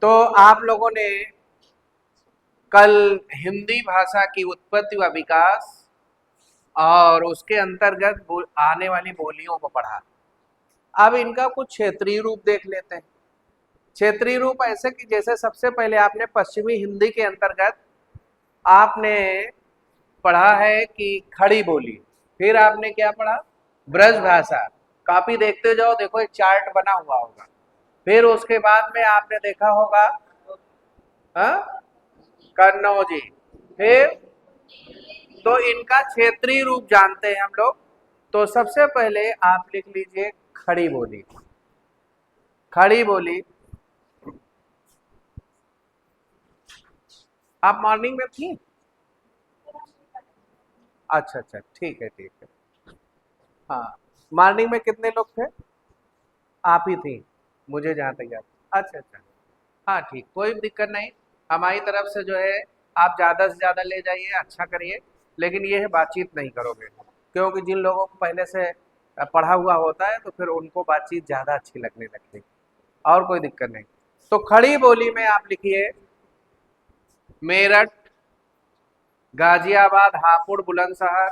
तो आप लोगों ने कल हिंदी भाषा की उत्पत्ति व विकास और उसके अंतर्गत आने वाली बोलियों को पढ़ा। अब इनका कुछ क्षेत्रीय रूप देख लेते हैं। क्षेत्रीय रूप ऐसे कि जैसे सबसे पहले आपने पश्चिमी हिंदी के अंतर्गत आपने पढ़ा है कि खड़ी बोली, फिर आपने क्या पढ़ा, ब्रज भाषा। काफी देखते जाओ, देखो एक चार्ट बना हुआ होगा। फिर उसके बाद में आपने देखा होगा कन्नौजी। फिर तो इनका क्षेत्रीय रूप जानते हैं हम लोग। तो सबसे पहले आप लिख लीजिए खड़ी बोली। खड़ी बोली आप मॉर्निंग में थी? अच्छा अच्छा, ठीक है ठीक है। हाँ, मॉर्निंग में कितने लोग थे? आप ही थी, मुझे जहाँ तक याद। अच्छा अच्छा, हाँ ठीक, कोई दिक्कत नहीं। हमारी तरफ से जो है आप ज़्यादा से ज़्यादा ले जाइए, अच्छा करिए। लेकिन ये है बातचीत नहीं करोगे, क्योंकि जिन लोगों को पहले से पढ़ा हुआ होता है तो फिर उनको बातचीत ज़्यादा अच्छी लगने लगती है। और कोई दिक्कत नहीं। तो खड़ी बोली में आप लिखिए मेरठ, गाजियाबाद, हापुड़, बुलंदशहर।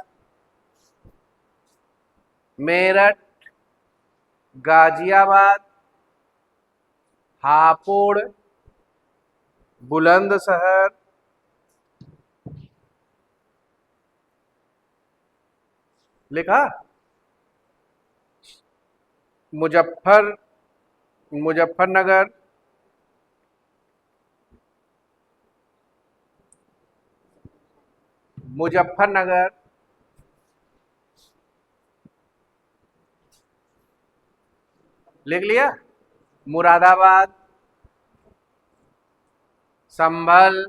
मेरठ, गाजियाबाद, हापुड़, बुलंदशहर, लिखा। मुजफ्फरनगर, मुजफ्फरनगर, लिख लिया। मुरादाबाद, संभल,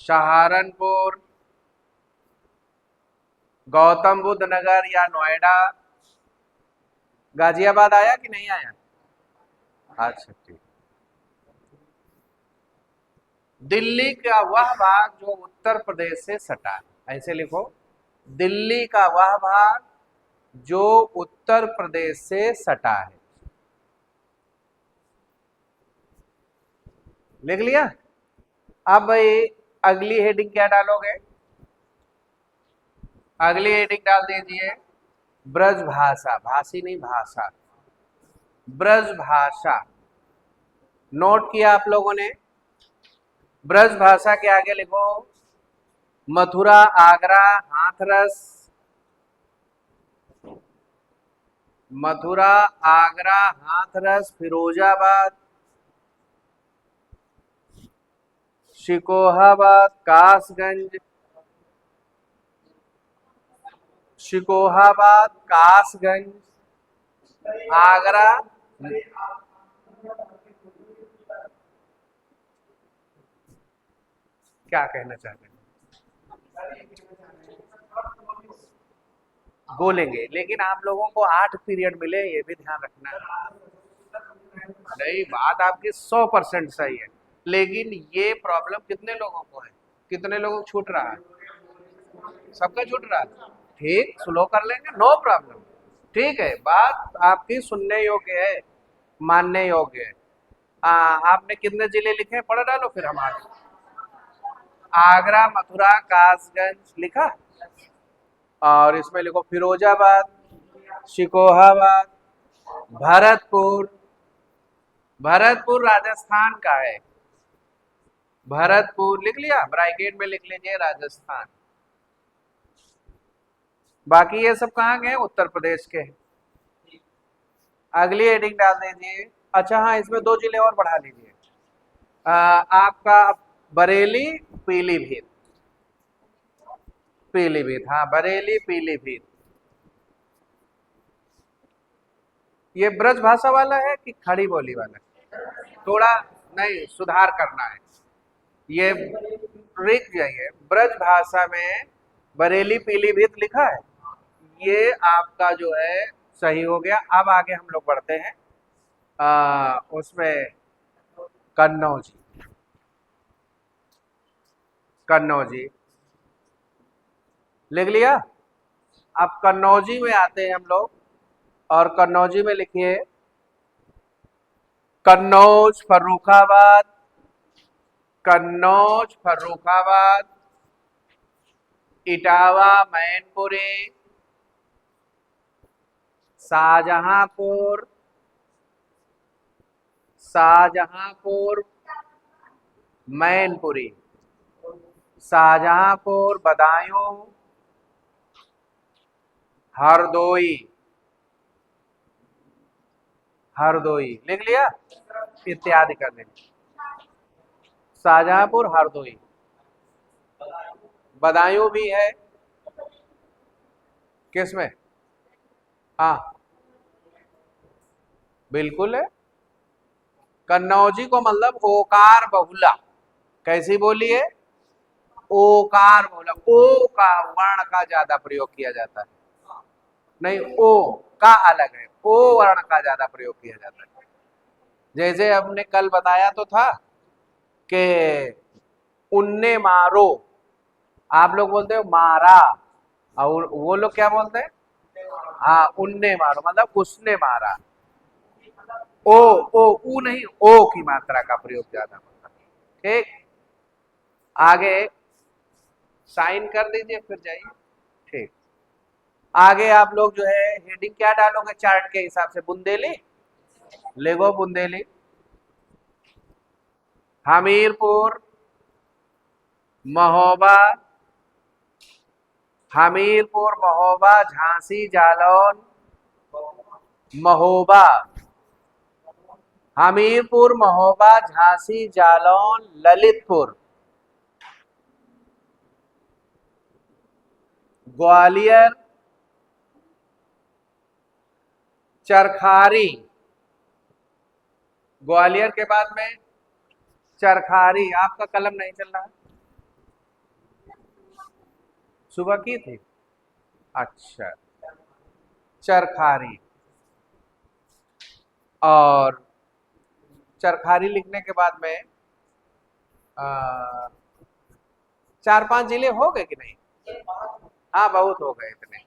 सहारनपुर, गौतम बुद्ध नगर या नोएडा। गाजियाबाद आया कि नहीं आया? अच्छा ठीक। दिल्ली का वह भाग जो उत्तर प्रदेश से सटा है, ऐसे लिखो, दिल्ली का वह भाग जो उत्तर प्रदेश से सटा है। लिख लिया। अब भाई अगली हेडिंग क्या डालोगे? अगली हेडिंग डाल दीजिए ब्रज भाषा। भाषी नहीं, भाषा। ब्रज भाषा। नोट किया आप लोगों ने? ब्रज भाषा के आगे लिखो मथुरा, आगरा, हाथरस। मथुरा, आगरा, हाथरस, फिरोजाबाद, शिकोहाबाद, कासगंज। शिकोहाबाद, कासगंज, आगरा। क्या कहना चाहते हैं? बोलेंगे, लेकिन आप लोगों को 8 पीरियड मिले, ये भी ध्यान रखना है। नहीं, बात आपकी 100% सही है, लेकिन ये प्रॉब्लम कितने लोगों को है? कितने लोगों को छूट रहा है? सबका छूट रहा है। ठीक, स्लो कर लेंगे, नो प्रॉब्लम। ठीक है, बात आपकी सुनने योग्य है, मानने योग्य है। आपने कितने जिले लिखे पढ़ डालो, फिर हम आगे। आगरा, मथुरा, कासगंज लिखा। और इसमें लिखो फिरोजाबाद, शिकोहाबाद, भरतपुर। भरतपुर राजस्थान का है। भरतपुर लिख लिया, ब्रैकेट में लिख लीजिए राजस्थान। बाकी ये सब कहाँ गए? उत्तर प्रदेश के। अगली हेडिंग डाल दीजिए। अच्छा हाँ, इसमें 2 जिले और बढ़ा लीजिए। आपका बरेली, पीलीभीत। पीलीभीत, हाँ, बरेली, पीलीभीत। ये ब्रज भाषा वाला है कि खड़ी बोली वाला है? थोड़ा नहीं, सुधार करना है। ये लिख जाइए, ब्रज भाषा में बरेली, पीलीभीत लिखा है। ये आपका जो है सही हो गया। अब आगे हम लोग बढ़ते हैं उसमें कन्नौजी। कन्नौजी लिख लिया। अब कन्नौजी में आते हैं हम लोग, और कन्नौजी में लिखिए कन्नौज फर्रुखाबाद, कन्नौज फर्रुखाबाद, इटावा मैनपुरी, शाहजहांपुर, शाहजहांपुर मैनपुरी, शाहजहांपुर बदायूं, हरदोई, हरदोई लिख लिया, इत्यादि कर देंगे। शाहजहांपुर हरदोई, बदायूं भी है, किसमें? हाँ बिल्कुल है। कन्नौजी को मतलब ओकार बहुला, कैसी बोली है? ओकार बहुला, ओ का वर्ण का ज्यादा प्रयोग किया जाता है, नहीं ओ का अलग है, ओ वर्ण का ज्यादा प्रयोग किया जाता है। जैसे हमने कल बताया तो था कि उनने मारो, आप लोग बोलते हो मारा, और वो लोग क्या बोलते हैं? हाँ उनने मारो मतलब उसने मारा। ओ ओ ऊ नहीं, ओ की मात्रा का प्रयोग ज्यादा होता है। ठीक, आगे साइन कर दीजिए फिर जाइए। ठीक, आगे आप लोग जो है हेडिंग क्या डालोगे चार्ट के हिसाब से? बुंदेली, लेगो बुंदेली, हमीरपुर, महोबा, हमीरपुर महोबा, झांसी जालौन, महोबा, हमीरपुर महोबा, झांसी जालौन, ललितपुर, ग्वालियर, चरखारी, ग्वालियर के बाद में चरखारी। आपका कलम नहीं चल रहा, सुबह की थी, अच्छा, चरखारी। और चरखारी लिखने के बाद में आ, 4-5 जिले हो गए कि नहीं? हाँ बहुत हो गए इतने।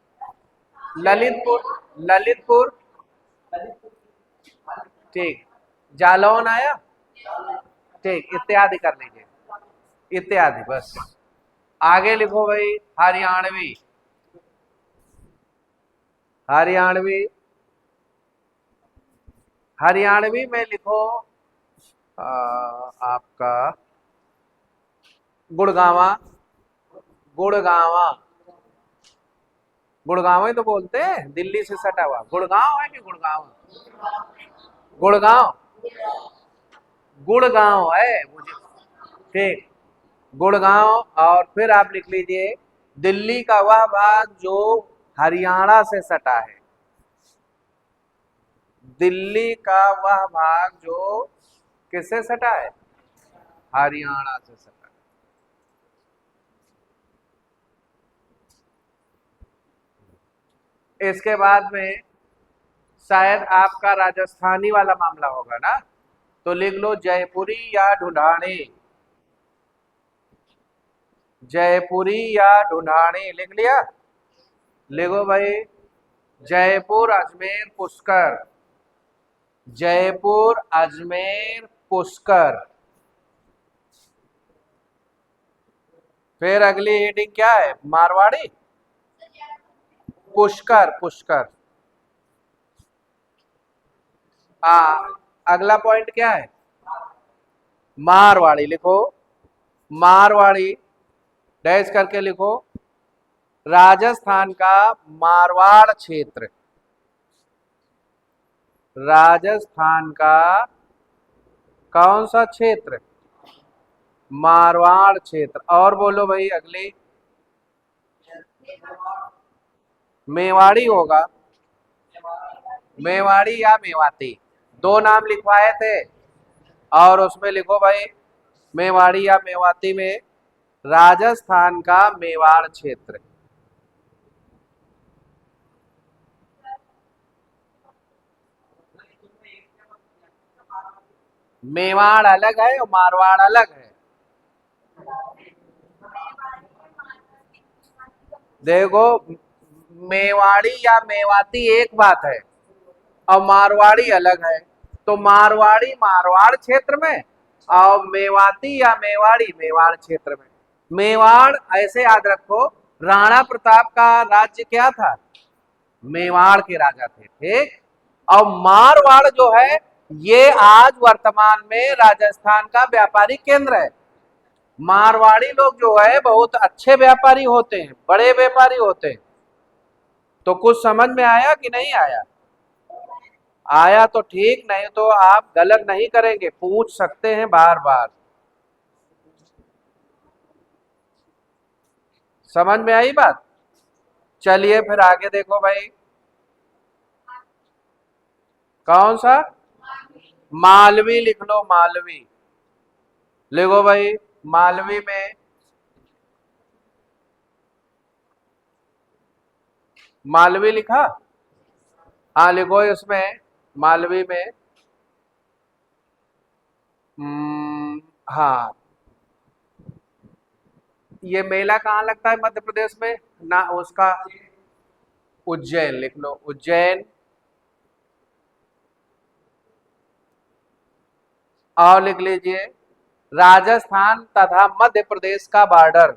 ललितपुर, ललितपुर, ठीक, जालौन आया, ठीक, इत्यादि कर लीजिए, इत्यादि बस। आगे लिखो भाई हरियाणवी, हरियाणवी, हरियाणवी में लिखो आपका गुड़गावा, गुड़गावा, गुड़गांव ही तो बोलते हैं, दिल्ली से सटा हुआ गुड़गांव है कि गुड़गांव? गुड़गांव, गुड़गांव है मुझे, ठीक, गुड़गांव। और फिर आप लिख लीजिए दिल्ली का वह भाग जो हरियाणा से सटा है, दिल्ली का वह भाग जो किससे सटा है? हरियाणा से सटा है। इसके बाद में शायद आपका राजस्थानी वाला मामला होगा ना, तो लिख लो जयपुरी या ढूंढानी, जयपुरी या ढूंढानी लिख लिया। लिखो भाई जयपुर अजमेर पुष्कर, जयपुर अजमेर पुष्कर। फिर अगली हेडिंग क्या है? मारवाड़ी, पुष्कर, पुष्कर। अगला पॉइंट क्या है? मारवाड़ी लिखो, मारवाड़ी डैश करके लिखो, राजस्थान का मारवाड़ क्षेत्र, राजस्थान का कौन सा क्षेत्र? मारवाड़ क्षेत्र। और बोलो भाई अगली, मेवाड़ी होगा, मेवाड़ी या मेवाती, दो नाम लिखवाए थे, और उसमें लिखो भाई मेवाड़ी या मेवाती में राजस्थान का मेवाड़ क्षेत्र। मेवाड़ अलग है और मारवाड़ अलग है। देखो मेवाड़ी या मेवाती एक बात है और मारवाड़ी अलग है, तो मारवाड़ी मारवाड़ क्षेत्र में और मेवाती या मेवाड़ी मेवाड़ क्षेत्र में। मेवाड़ ऐसे याद रखो, राणा प्रताप का राज्य क्या था? मेवाड़ के राजा थे, ठीक। और मारवाड़ जो है ये आज वर्तमान में राजस्थान का व्यापारिक केंद्र है। मारवाड़ी लोग जो है बहुत अच्छे व्यापारी होते हैं, बड़े व्यापारी होते हैं। तो कुछ समझ में आया कि नहीं आया? आया तो ठीक, नहीं तो आप गलत नहीं करेंगे, पूछ सकते हैं बार बार। समझ में आई बात? चलिए फिर आगे देखो भाई, कौन सा? मालवी लिख लो, मालवी लिखो भाई। मालवी में, मालवी लिखा? हाँ लिखो इसमें, मालवी में। हाँ, ये मेला कहाँ लगता है मध्य प्रदेश में ना? उसका उज्जैन लिख लो, उज्जैन। और लिख लीजिए राजस्थान तथा मध्य प्रदेश का बॉर्डर,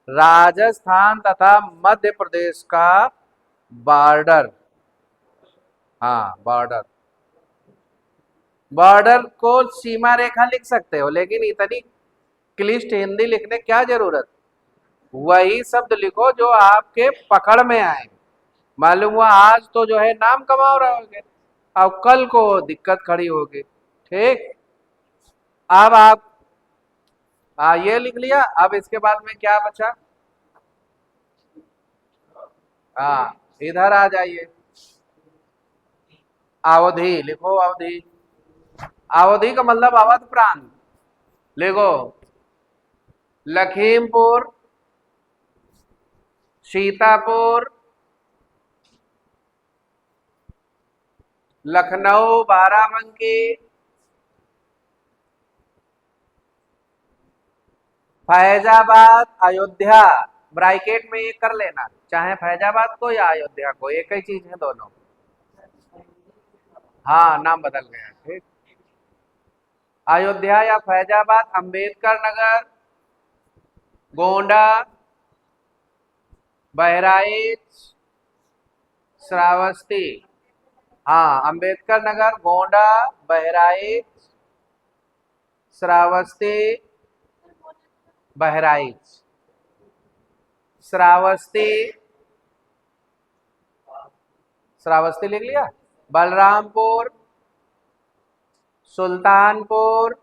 राजस्थान तथा मध्य प्रदेश का बॉर्डर। हाँ बॉर्डर, बॉर्डर को सीमा रेखा लिख सकते हो, लेकिन इतनी क्लिष्ट हिंदी लिखने क्या जरूरत? वही शब्द लिखो जो आपके पकड़ में आए। मालूम हुआ आज तो जो है नाम कमा रहोगे, अब कल को दिक्कत खड़ी होगी, ठीक। अब आप ये लिख लिया, अब इसके बाद में क्या बचा? हाँ इधर आ जाइए, अवधि लिखो, अवधि। अवधि का मतलब अवध प्रांत लिखो। लखीमपुर, सीतापुर, लखनऊ, बाराबंकी, फैजाबाद, अयोध्या। ब्रैकेट में ये कर लेना, चाहे फैजाबाद को या अयोध्या को, एक ही चीज है दोनों। हाँ नाम बदल गया, ठीक। अयोध्या या फैजाबाद, अंबेडकर नगर, गोंडा, बहराइच, श्रावस्ती। हाँ अंबेडकर नगर, गोंडा, बहराइच, श्रावस्ती, बहराइच, श्रावस्ती, श्रावस्ती लिख लिया। बलरामपुर, सुल्तानपुर,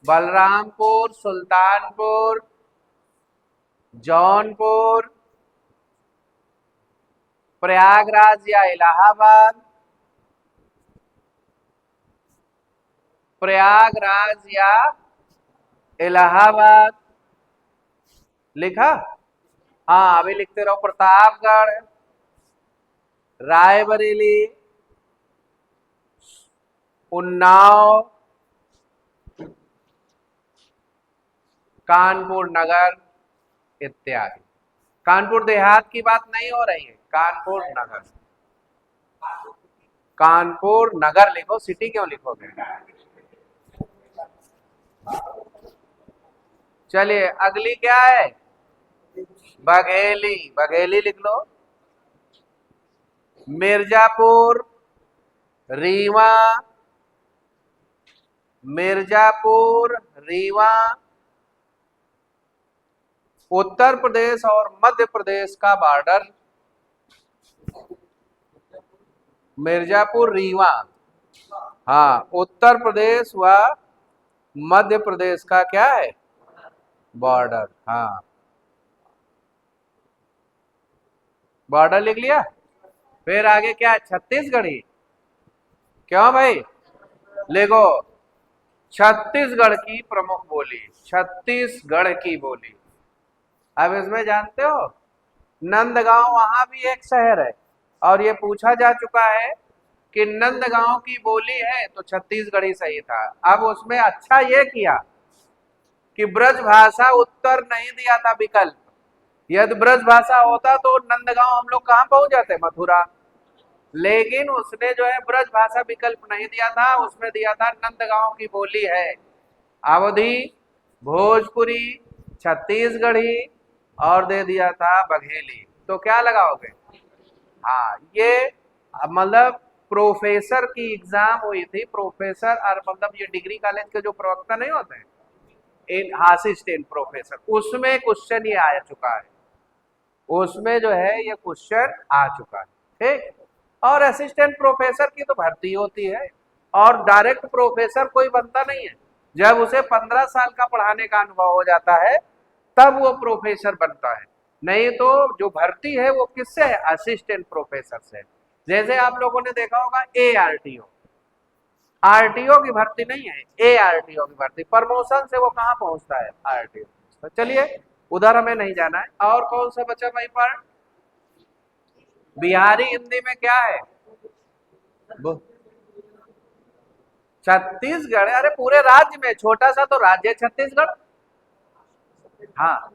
बलरामपुर, सुल्तानपुर, जौनपुर, प्रयागराज या इलाहाबाद, प्रयागराज या इलाहाबाद लिखा। हाँ अभी लिखते रहो, प्रतापगढ़, रायबरेली, उन्नाव, कानपुर नगर इत्यादि। कानपुर देहात की बात नहीं हो रही है, कानपुर नगर। कानपुर नगर लिखो, सिटी क्यों लिखोगे? चलिए अगली क्या है? बघेली, बघेली लिख लो। मिर्जापुर, रीवा, मिर्जापुर, रीवा, उत्तर प्रदेश और मध्य प्रदेश का बॉर्डर। मिर्जापुर, रीवा, हाँ उत्तर प्रदेश व मध्य प्रदेश का क्या है? बॉर्डर। हाँ बॉर्डर लिख लिया। फिर आगे क्या है? छत्तीसगढ़ी। क्यों भाई? लिखो छत्तीसगढ़ की प्रमुख बोली, छत्तीसगढ़ की बोली। अब इसमें जानते हो नंदगांव वहां भी एक शहर है, और ये पूछा जा चुका है कि नंदगांव की बोली है तो छत्तीसगढ़ी सही था। अब उसमें अच्छा ये किया कि ब्रज भाषा उत्तर नहीं दिया था विकल्प। यदि ब्रज भाषा होता तो नंदगांव हम लोग कहां पहुंच जाते? मथुरा। लेकिन उसने जो है ब्रज भाषा विकल्प नहीं दिया था, उसमें दिया था नंदगांव की बोली है अवधी, भोजपुरी, छत्तीसगढ़ी और दे दिया था बघेली। तो क्या लगाओगे? हाँ, ये मतलब प्रोफेसर की एग्जाम हुई थी, प्रोफेसर और मतलब ये डिग्री कॉलेज के जो प्रवक्ता नहीं होते हैं, इन असिस्टेंट प्रोफेसर, उसमें क्वेश्चन ये आ चुका है, उसमें जो है ये क्वेश्चन आ चुका है। ठीक, और असिस्टेंट प्रोफेसर की तो भर्ती होती है और डायरेक्ट प्रोफेसर कोई बनता नहीं है, जब उसे 15 साल का पढ़ाने का अनुभव हो जाता है तब वो प्रोफेसर बनता है। नहीं तो जो भर्ती है वो किससे है? असिस्टेंट प्रोफेसर से। जैसे आप लोगों ने देखा होगा ARTO, आरटीओ की भर्ती नहीं है, ARTO की भर्ती, प्रमोशन से वो कहाँ पहुंचता है? आरटीओ। तो चलिए, उधर हमें नहीं जाना है। और कौन सा बचा भाई पार्ट? बिहारी हिंदी में क्या है? छत्तीसगढ़, अरे पूरे राज्य में, छोटा सा तो राज्य है छत्तीसगढ़। हाँ,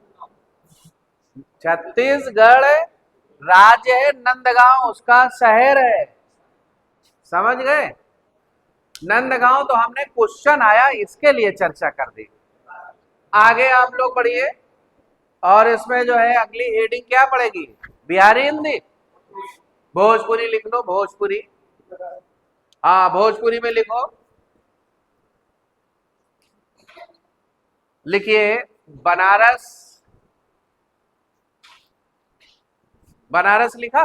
छत्तीसगढ़ राज्य है, नंदगांव उसका शहर है। समझ गए? नंदगांव तो हमने क्वेश्चन आया इसके लिए चर्चा कर दी। आगे आप लोग बढ़िए, और इसमें जो है अगली हेडिंग क्या पड़ेगी? बिहारी हिंदी, भोजपुरी लिख लो, भोजपुरी। हाँ, भोजपुरी में लिखो, लिखिए बनारस। बनारस लिखा?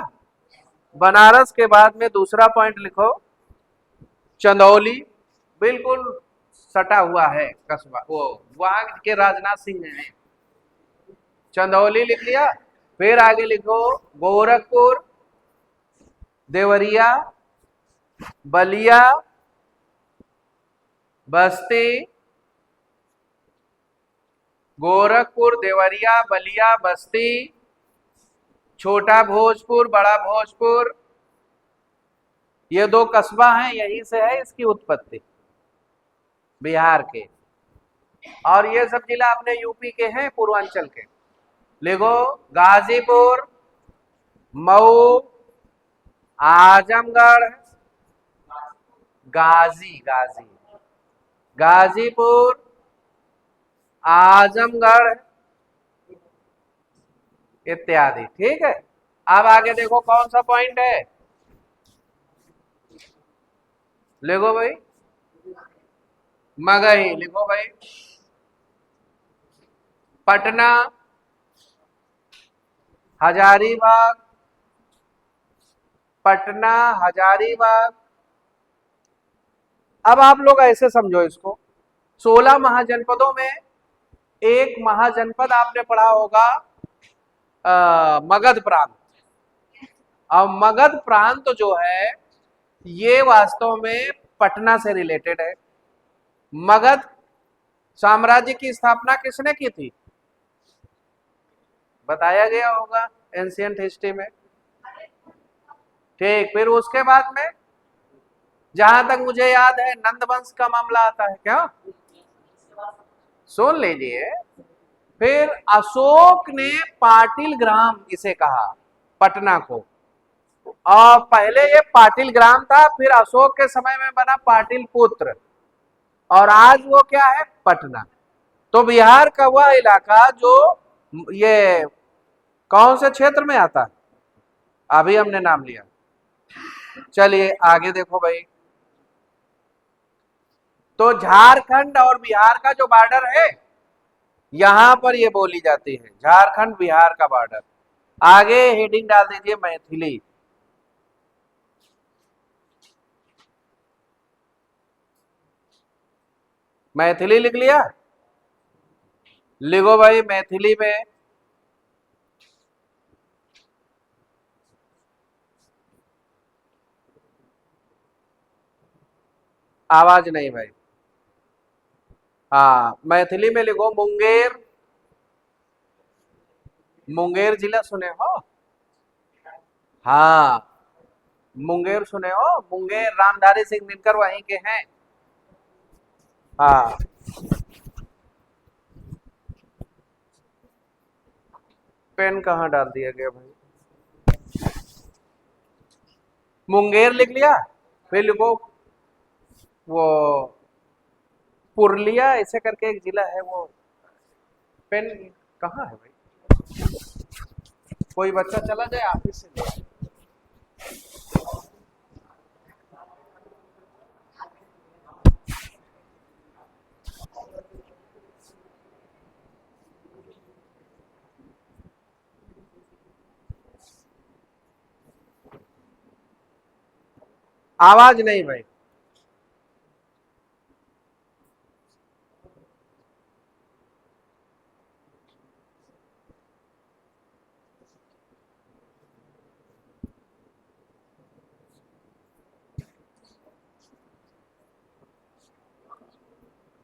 बनारस के बाद में दूसरा पॉइंट लिखो चंदौली, बिल्कुल सटा हुआ है कस्बा, वो वहां के राजनाथ सिंह हैं। चंदौली लिख लिया। फिर आगे लिखो गोरखपुर, देवरिया, बलिया, बस्ती। गोरखपुर, देवरिया, बलिया, बस्ती, छोटा भोजपुर, बड़ा भोजपुर, ये दो कस्बा हैं, यहीं से है इसकी उत्पत्ति, बिहार के। और ये सब जिला अपने यूपी के हैं, पूर्वांचल के। लिखो गाजीपुर, मऊ, आजमगढ़, गाजी, गाजीपुर, आजमगढ़ इत्यादि। ठीक है, अब आगे देखो कौन सा पॉइंट है, लिखो भाई मगही, लिखो भाई पटना, हजारीबाग, पटना, हजारीबाग। अब आप लोग ऐसे समझो इसको, 16 महाजनपदों में एक महाजनपद आपने पढ़ा होगा मगध प्रांत। अब मगध प्रांत जो है ये वास्तव में पटना से रिलेटेड है। मगध साम्राज्य की स्थापना किसने की थी? बताया गया होगा एंशियंट हिस्ट्री में। ठीक, फिर उसके बाद में जहां तक मुझे याद है नंद वंश का मामला आता है क्या? सुन लीजिए, फिर अशोक ने पाटिल ग्राम इसे कहा, पटना को। और पहले ये पाटिल ग्राम था, फिर अशोक के समय में बना पाटिल पुत्र, और आज वो क्या है? पटना। तो बिहार का वह इलाका जो ये कौन से क्षेत्र में आता है? अभी हमने नाम लिया। चलिए आगे देखो भाई, तो झारखंड और बिहार का जो बॉर्डर है, यहां पर ये बोली जाती है, झारखंड बिहार का बॉर्डर। आगे हेडिंग डाल दीजिए मैथिली। मैथिली लिख लिया? लिखो भाई मैथिली में आवाज नहीं भाई। हाँ, मैथिली में लिखो मुंगेर। मुंगेर जिला सुने हो? हाँ, मुंगेर सुने हो? मुंगेर रामधारी सिंह दिनकर वहीं के हैं। हाँ, पेन कहाँ डाल दिया गया भाई? मुंगेर लिख लिया, फिर लिखो वो पुरलिया ऐसे करके एक जिला है वो। पेन कहाँ है भाई? कोई बच्चा चला जाए ऑफिस से ले आए। आवाज नहीं भाई।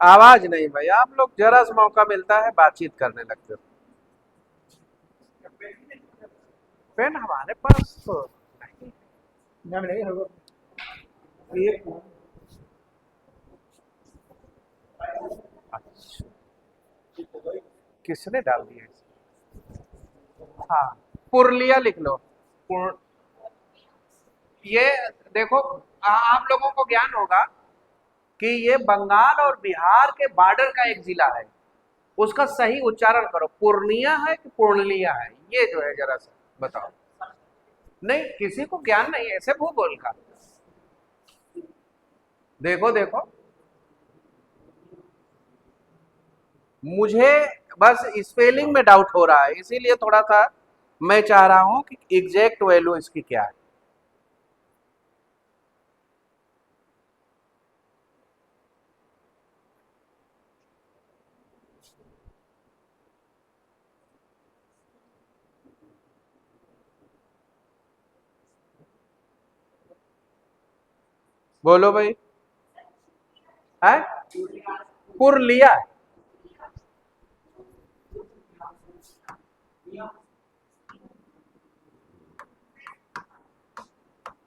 आवाज नहीं भाई, आप लोग जरा सा मौका मिलता है बातचीत करने लगते हो। पेन हमारे पास तो नहीं। नहीं होगा ये। अच्छा, किसने डाल दिया इसे? हाँ, पुरलिया लिख लो। पुर, ये देखो, आप लोगों को ज्ञान होगा कि ये बंगाल और बिहार के बॉर्डर का एक जिला है। उसका सही उच्चारण करो, पूर्णिया है कि पूर्णलिया है, ये जो है जरा सा बताओ। नहीं, किसी को ज्ञान नहीं है ऐसे भूगोल का। देखो देखो, मुझे बस स्पेलिंग में डाउट हो रहा है, इसीलिए थोड़ा सा मैं चाह रहा हूं कि एग्जैक्ट वैल्यू इसकी क्या है। बोलो भाई। है पुरलिया।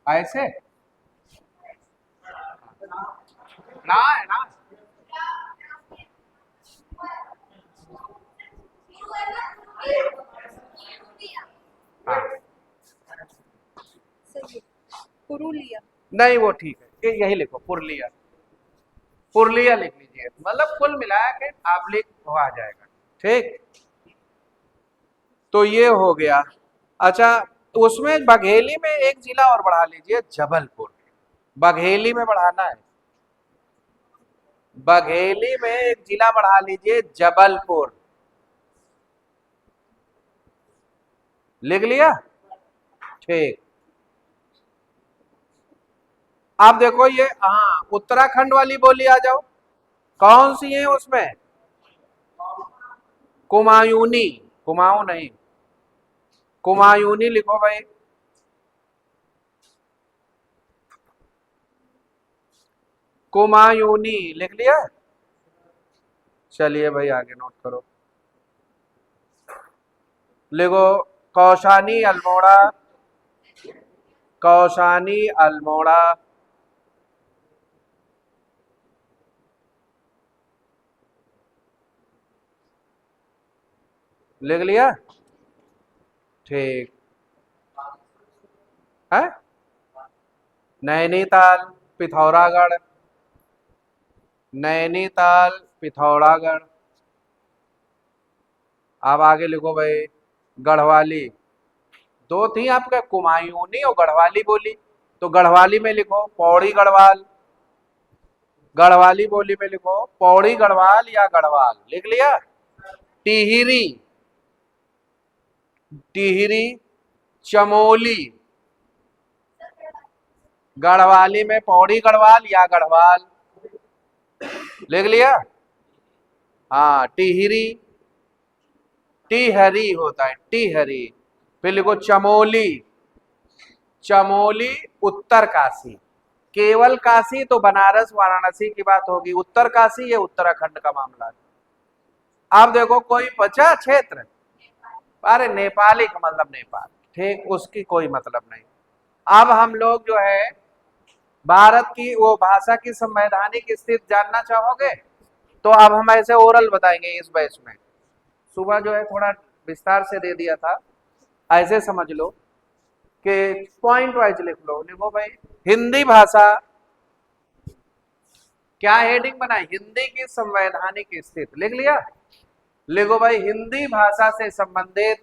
ऐसे ना है ना। हाँ, सही है, पुरुलिया। नहीं वो ठीक है, यही लिखो पुरलिया। पुरलिया लिख लीजिए, मतलब कुल मिलाया के आप लिख हो आ जाएगा। ठीक, तो ये हो गया। अच्छा, उसमें बघेली में एक जिला और बढ़ा लीजिए, जबलपुर। बघेली में बढ़ाना है, बघेली में एक जिला बढ़ा लीजिए, जबलपुर। लिख लिया? ठीक। आप देखो ये, हाँ, उत्तराखंड वाली बोली आ जाओ। कौन सी है उसमें? कुमायूनी। कुमाऊं नहीं, कुमायूनी लिखो भाई। कुमायूनी लिख लिया? चलिए भाई आगे नोट करो। लिखो कौशानी अल्मोड़ा। कौशानी अल्मोड़ा। लिख लिया? ठीक है। नैनीताल, पिथौरागढ़। नैनीताल, पिथौरागढ़। अब आगे लिखो भाई, गढ़वाली। दो थी आपका, कुमायूनी और गढ़वाली बोली। तो गढ़वाली में लिखो पौड़ी गढ़वाल। गढ़वाली बोली में लिखो पौड़ी गढ़वाल या गढ़वाल। लिख लिया? टिहरी। टिहरी। चमोली। गढ़वाली में पौड़ी गढ़वाल या गढ़वाल। लिख लिया? हाँ, टिहरी। टिहरी होता है, टिहरी। फिर लिखो चमोली। चमोली उत्तर काशी। केवल काशी तो बनारस वाराणसी की बात होगी, उत्तर काशी ये उत्तराखंड का मामला है। अब देखो कोई बचा क्षेत्र, अरे नेपाली का मतलब नेपाल। ठीक, उसकी कोई मतलब नहीं। अब हम लोग जो है भारत की वो भाषा की संवैधानिक स्थिति जानना चाहोगे? तो अब हम ऐसे ओरल बताएंगे इस बैच में। सुबह जो है थोड़ा विस्तार से दे दिया था, ऐसे समझ लो के पॉइंट वाइज लिख लो। लिखो भाई हिंदी भाषा, क्या हेडिंग बनाई, हिंदी की संवैधानिक स्थिति, लिख लिया। लिखो भाई हिंदी भाषा से संबंधित,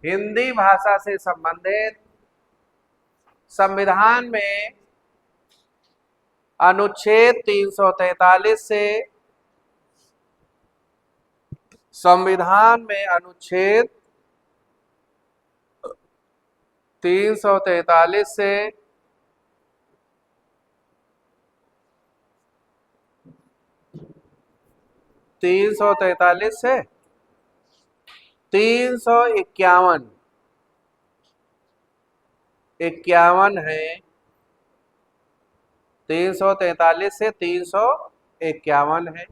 हिंदी भाषा से संबंधित संविधान में अनुच्छेद 343 से, संविधान में अनुच्छेद 343 से तीन सौ तैतालीस से 351 इक्यावन है, 343 से 351 है।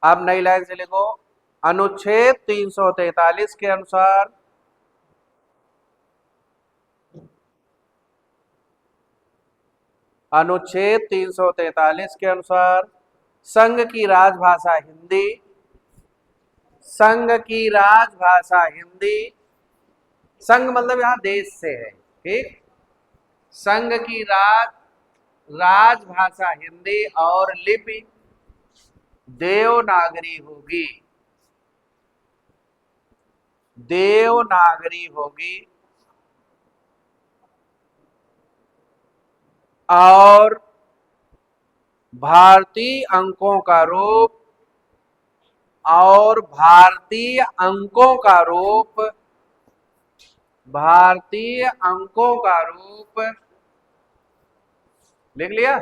अब नई लाइन से लिखो, अनुच्छेद 343 के अनुसार अनुच्छेद 343 के अनुसार संघ की राजभाषा हिंदी, संघ की राजभाषा हिंदी, संघ मतलब यहां देश से है, ठीक। संघ की राजभाषा हिंदी और लिपि देवनागरी होगी, देवनागरी होगी और भारतीय अंकों का रूप, और भारतीय अंकों का रूप, भारतीय अंकों का रूप, लिख लिया।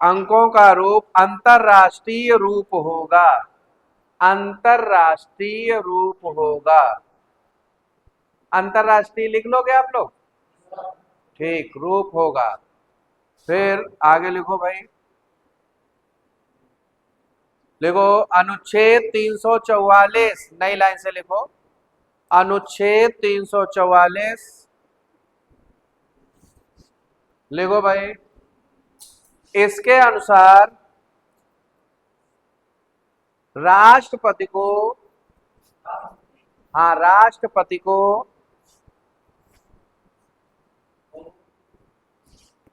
अंकों का रूप अंतरराष्ट्रीय रूप होगा, अंतरराष्ट्रीय रूप होगा। अंतरराष्ट्रीय लिख लोगे आप लोग, ठीक, रूप होगा। फिर आगे लिखो भाई, लिखो अनुच्छेद 344, नई लाइन से लिखो, अनुच्छेद 344, लिखो भाई इसके अनुसार राष्ट्रपति को, हाँ राष्ट्रपति को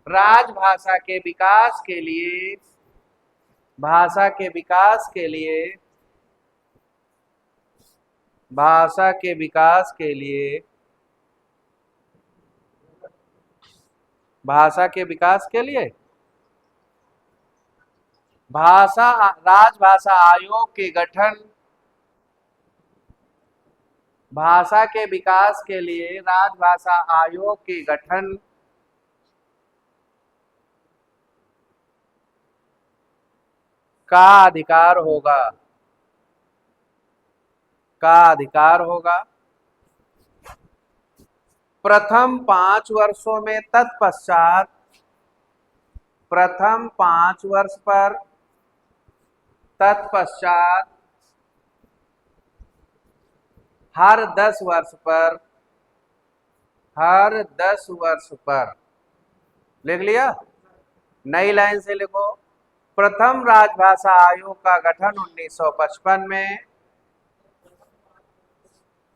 राजभाषा के विकास के लिए, भाषा के विकास के लिए, भाषा के विकास के लिए, भाषा के विकास के लिए भाषा राजभाषा आयोग के गठन, भाषा के विकास के लिए राजभाषा आयोग के गठन का अधिकार होगा, का अधिकार होगा। प्रथम 5 वर्षों में तत्पश्चात, प्रथम 5 वर्ष पर तत्पश्चात हर 10 वर्ष पर, हर 10 वर्ष पर, लिख लिया। नई लाइन से लिखो, प्रथम राजभाषा आयोग का गठन 1955 में,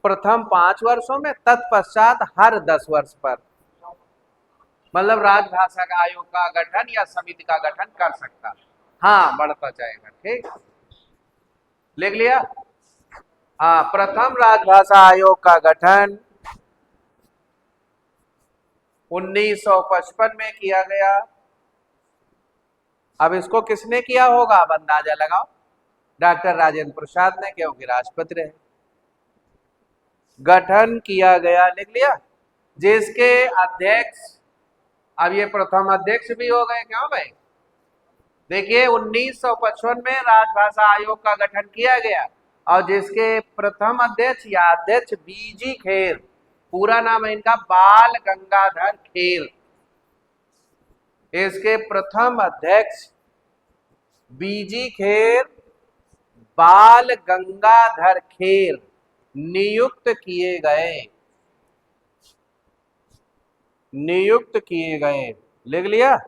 प्रथम 5 वर्षों में, तत्पश्चात हर 10 वर्ष पर, मतलब राजभाषा का आयोग का गठन या समिति का गठन कर सकता, हाँ बढ़ता जाएगा, ठीक, लिख लिया। हाँ, प्रथम राजभाषा आयोग का गठन 1955 में किया गया। अब इसको किसने किया होगा, अब अंदाजा लगाओ। डॉक्टर राजेंद्र प्रसाद ने, क्योंकि राष्ट्रपति रहे। गठन किया गया, लिख लिया, जिसके अध्यक्ष, अब ये प्रथम अध्यक्ष भी हो गए क्यों भाई, देखिए 1955 में राजभाषा आयोग का गठन किया गया और जिसके प्रथम अध्यक्ष या अध्यक्ष बीजी खेर, पूरा नाम है इनका बाल गंगाधर खेर, इसके प्रथम अध्यक्ष बीजी खेर, बाल गंगाधर खेर नियुक्त किए गए, नियुक्त किए गए, लिख लिया।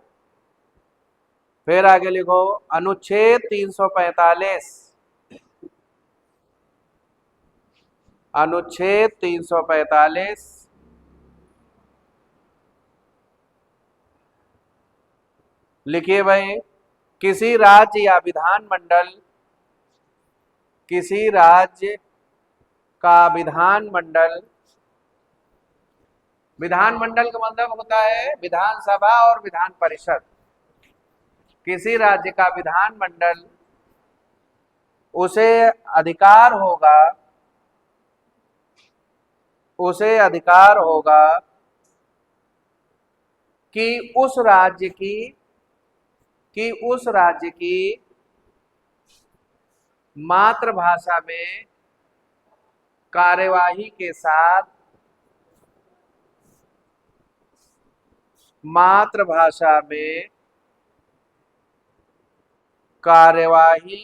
फिर आगे लिखो, अनुच्छेद 345, अनुच्छेद 345 लिखिए भाई, किसी राज्य या विधानमंडल, किसी राज्य का विधानमंडल, विधानमंडल का मतलब होता है विधानसभा और विधान परिषद। किसी राज्य का विधानमंडल, उसे अधिकार होगा, उसे अधिकार होगा कि उस राज्य की, कि उस राज्य की मातृभाषा में कार्यवाही के साथ, मातृभाषा में कार्यवाही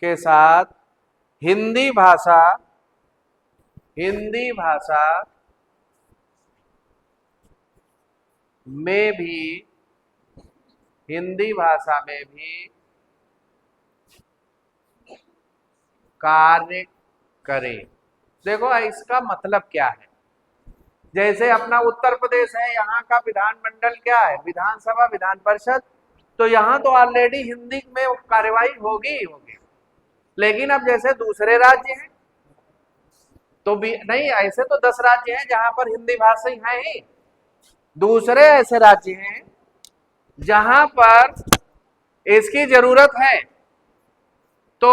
के साथ हिंदी भाषा, हिंदी भाषा में भी, हिंदी भाषा में भी कार्य करे। देखो इसका मतलब क्या है, जैसे अपना उत्तर प्रदेश है, यहाँ का विधानमंडल क्या है, विधानसभा विधान परिषद, तो यहाँ तो ऑलरेडी हिंदी में कार्यवाही होगी ही होगी। लेकिन अब जैसे दूसरे राज्य हैं तो भी नहीं, ऐसे तो 10 राज्य हैं जहां पर हिंदी भाषा ही है ही। दूसरे ऐसे राज्य हैं जहां पर इसकी जरूरत है। तो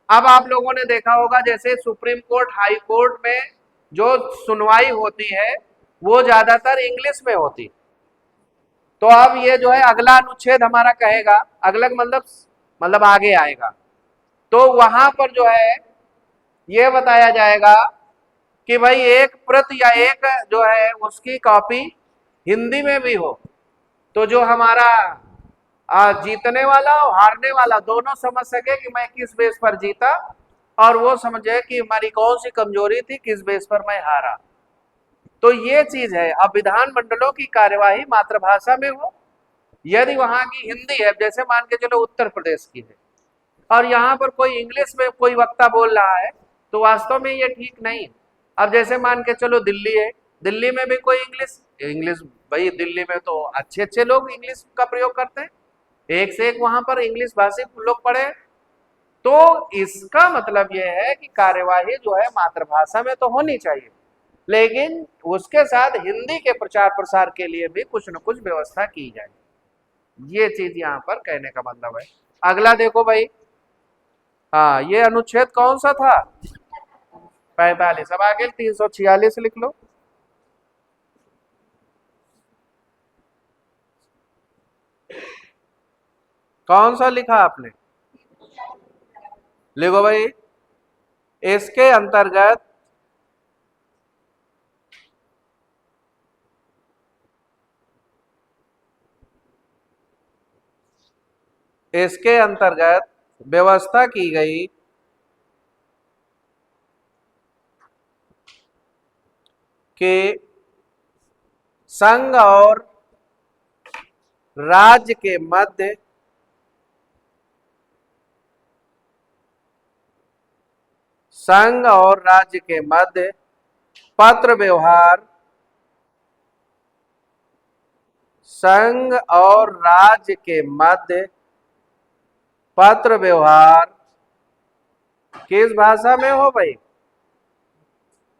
अब आप लोगों ने देखा होगा जैसे सुप्रीम कोर्ट, हाई कोर्ट में जो सुनवाई होती है वो ज्यादातर इंग्लिश में होती। तो अब ये जो है अगला अनुच्छेद हमारा कहेगा, अगला मतलब आगे आएगा, तो वहां पर जो है ये बताया जाएगा कि भाई एक प्रति या एक जो है उसकी कॉपी हिंदी में भी हो, तो जो हमारा जीतने वाला और हारने वाला दोनों समझ सके कि मैं किस बेस पर जीता, और वो समझे कि हमारी कौन सी कमजोरी थी, किस बेस पर मैं हारा। तो ये चीज है। अब विधानमंडलों की कार्यवाही मातृभाषा में हो, यदि वहां की हिंदी है, जैसे मान के चलो उत्तर प्रदेश की है और यहाँ पर कोई इंग्लिश में कोई वक्ता बोल रहा है, तो वास्तव में ये ठीक नहीं है। अब जैसे मान के चलो दिल्ली है, दिल्ली में भी कोई इंग्लिश, इंग्लिश भाई दिल्ली में तो अच्छे अच्छे लोग इंग्लिश का प्रयोग करते हैं, एक से एक वहां पर इंग्लिश भाषी लोग पढ़े। तो इसका मतलब यह है कि कार्यवाही जो है मातृभाषा में तो होनी चाहिए, लेकिन उसके साथ हिंदी के प्रचार प्रसार के लिए भी कुछ न कुछ व्यवस्था की जाए। ये चीज यहाँ पर कहने का मतलब है। अगला देखो भाई, हाँ ये अनुच्छेद कौन सा था, 45। अब आगे 346 लिख लो। कौन सा लिखा आपने, लिखो भाई। इसके अंतर्गत इसके अंतर्गत व्यवस्था की गई कि संघ और राज्य के मध्य, संघ और राज्य के मध्य पत्र व्यवहार, संघ और राज्य के मध्य पत्र व्यवहार किस भाषा में हो भाई,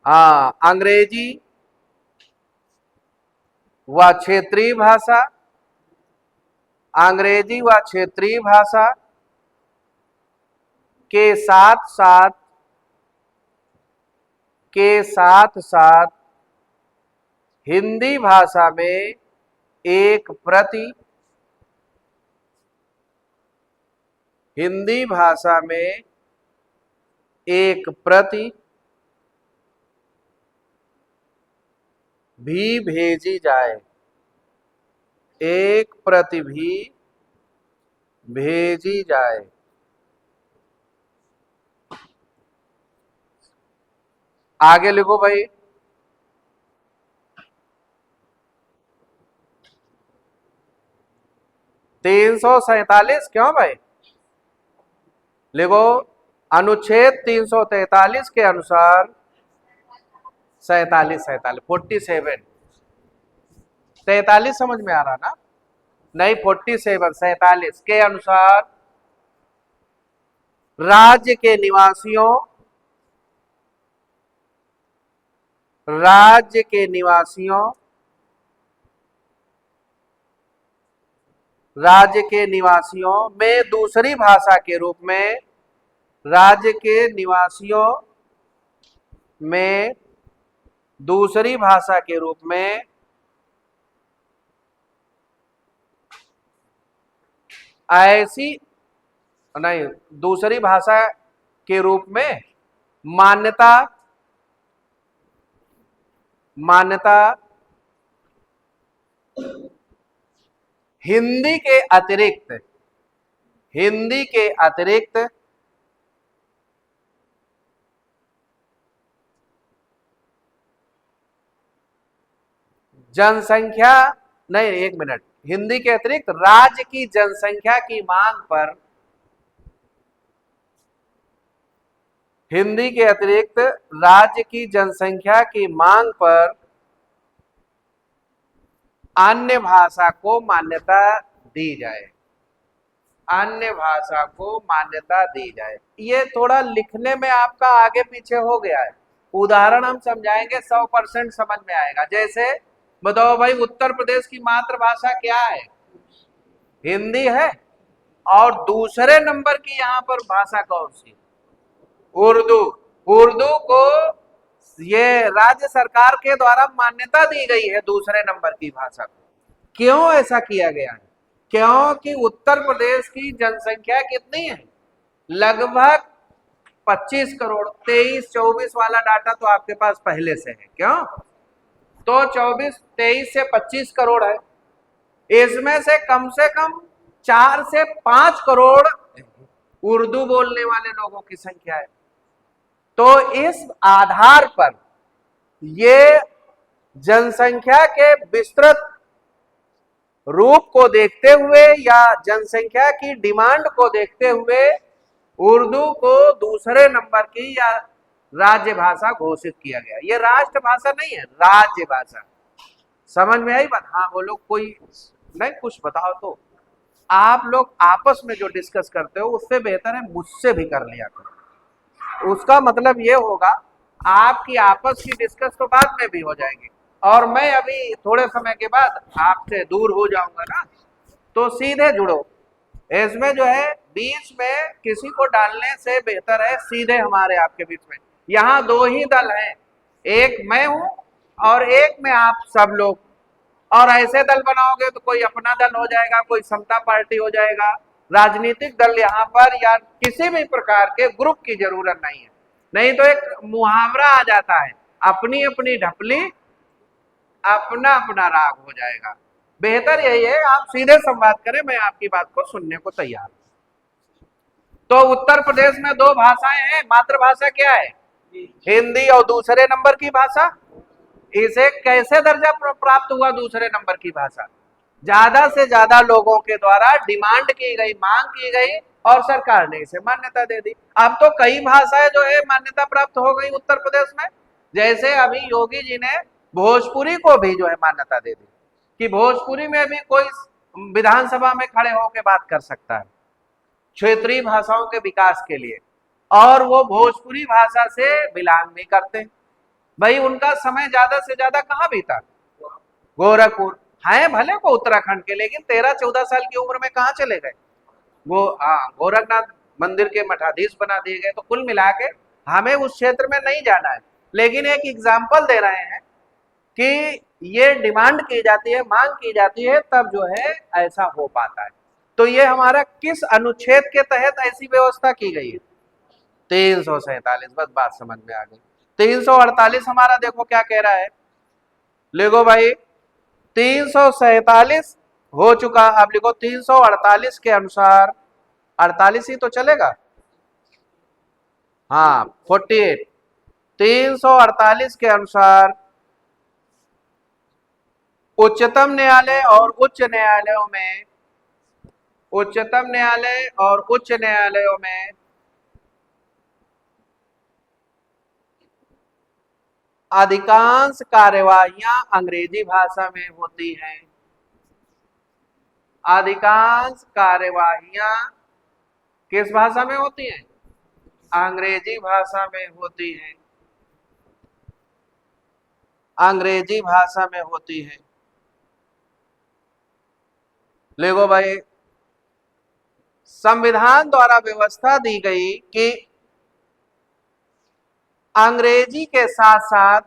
हाँ अंग्रेजी व क्षेत्रीय भाषा, अंग्रेजी व क्षेत्रीय भाषा के साथ साथ, के साथ साथ हिंदी भाषा में एक प्रति, हिंदी भाषा में एक प्रति भी भेजी जाए, एक प्रति भी भेजी जाए। आगे लिखो भाई, 347 क्यों भाई, लिखो अनुच्छेद 343 के अनुसार 47 43 समझ में आ रहा ना? नहीं, 47 के अनुसार राज्य के निवासियों में दूसरी भाषा के रूप में राज्य के निवासियों में दूसरी भाषा के रूप में ऐसी नहीं दूसरी भाषा के रूप में मान्यता हिंदी के अतिरिक्त जनसंख्या नहीं, एक मिनट, हिंदी के अतिरिक्त राज्य की जनसंख्या की मांग पर हिंदी के अतिरिक्त राज्य की जनसंख्या की मांग पर अन्य भाषा को मान्यता दी जाए। अन्य भाषा को मान्यता दी जाए। ये थोड़ा लिखने में आपका आगे पीछे हो गया है। उदाहरण हम समझाएंगे, 100% समझ में आएगा। जैसे बताओ भाई, उत्तर प्रदेश की मातृभाषा क्या है? हिंदी है। और दूसरे नंबर की यहाँ पर भाषा कौन सी? उर्दू। उर्दू को ये राज्य सरकार के द्वारा मान्यता दी गई है दूसरे नंबर की भाषा को। क्यों ऐसा किया गया है? क्योंकि उत्तर प्रदेश की जनसंख्या कितनी है? लगभग 25 करोड़। 23-24 वाला डाटा तो आपके पास पहले से है। क्यों? तो 23 से 25 करोड़ है। इसमें से कम 4 से 5 करोड़ उर्दू बोलने वाले लोगों की संख्या है। तो इस आधार पर ये जनसंख्या के विस्तृत रूप को देखते हुए या जनसंख्या की डिमांड को देखते हुए उर्दू को दूसरे नंबर की या राज्य भाषा घोषित किया गया। ये राष्ट्रभाषा नहीं है, राज्य भाषा। समझ में आई बात? हाँ बोलो, कोई नहीं कुछ बताओ। तो आप लोग आपस में जो डिस्कस करते हो उससे बेहतर है मुझसे भी कर लिया करो। उसका मतलब ये होगा आपकी आपस की डिस्कस तो बाद में भी हो जाएगी, और मैं अभी थोड़े समय के बाद आपसे दूर हो जाऊंगा ना, तो सीधे जुड़ो। इसमें जो है बीच में किसी को डालने से बेहतर है सीधे हमारे आपके बीच में। यहाँ 2 ही दल हैं, एक मैं हूं और एक में आप सब लोग। और ऐसे दल बनाओगे तो कोई अपना दल हो जाएगा, कोई समता पार्टी हो जाएगा। राजनीतिक दल यहाँ पर या किसी भी प्रकार के ग्रुप की जरूरत नहीं है। नहीं तो एक मुहावरा आ जाता है, अपनी अपनी ढपली अपना अपना राग हो जाएगा। बेहतर यही है आप सीधे संवाद करें, मैं आपकी बात को सुनने को तैयार हूं। तो उत्तर प्रदेश में 2 भाषाएं हैं। मातृभाषा क्या है? हिंदी। और दूसरे नंबर की भाषा, इसे कैसे दर्जा प्राप्त हुआ दूसरे नंबर की भाषा? ज्यादा से ज्यादा लोगों के द्वारा डिमांड की गई, मांग की गई, और सरकार ने इसे मान्यता दे दी। अब तो कई भाषाएं जो है मान्यता प्राप्त हो गई उत्तर प्रदेश में। जैसे अभी योगी जी ने भोजपुरी को भी जो है मान्यता दे दी कि भोजपुरी में भी कोई विधानसभा में खड़े होकर बात कर सकता है क्षेत्रीय भाषाओं के विकास के लिए। और वो भोजपुरी भाषा से बिलोंग भी करते हैं। भाई उनका समय ज्यादा से ज्यादा कहाँ बीता? गोरखपुर है भले को उत्तराखंड के, लेकिन 13-14 साल की उम्र में कहाँ चले गए वो? गोरखनाथ मंदिर के मठाधीश बना दिए गए। तो कुल मिला के हमें उस क्षेत्र में नहीं जाना है, लेकिन एक एग्जाम्पल दे रहे हैं कि ये डिमांड की जाती है, मांग की जाती है, तब जो है ऐसा हो पाता है। तो ये हमारा किस अनुच्छेद के तहत ऐसी व्यवस्था की गई है? 347। बस बात समझ में आ गई। 348 हमारा देखो क्या कह रहा है, लिखो भाई। 347 हो चुका, अब लिखो 348 के अनुसार, 48 ही तो चलेगा, हाँ 48। 348 के अनुसार उच्चतम न्यायालय और उच्च न्यायालयों में, उच्चतम न्यायालय और उच्च न्यायालयों में अधिकांश कार्यवाहियां अंग्रेजी भाषा में होती हैं। अधिकांश कार्यवाहियां किस भाषा में होती हैं? अंग्रेजी भाषा में होती हैं। अंग्रेजी भाषा में होती है। देखो भाई, संविधान द्वारा व्यवस्था दी गई कि अंग्रेजी के साथ साथ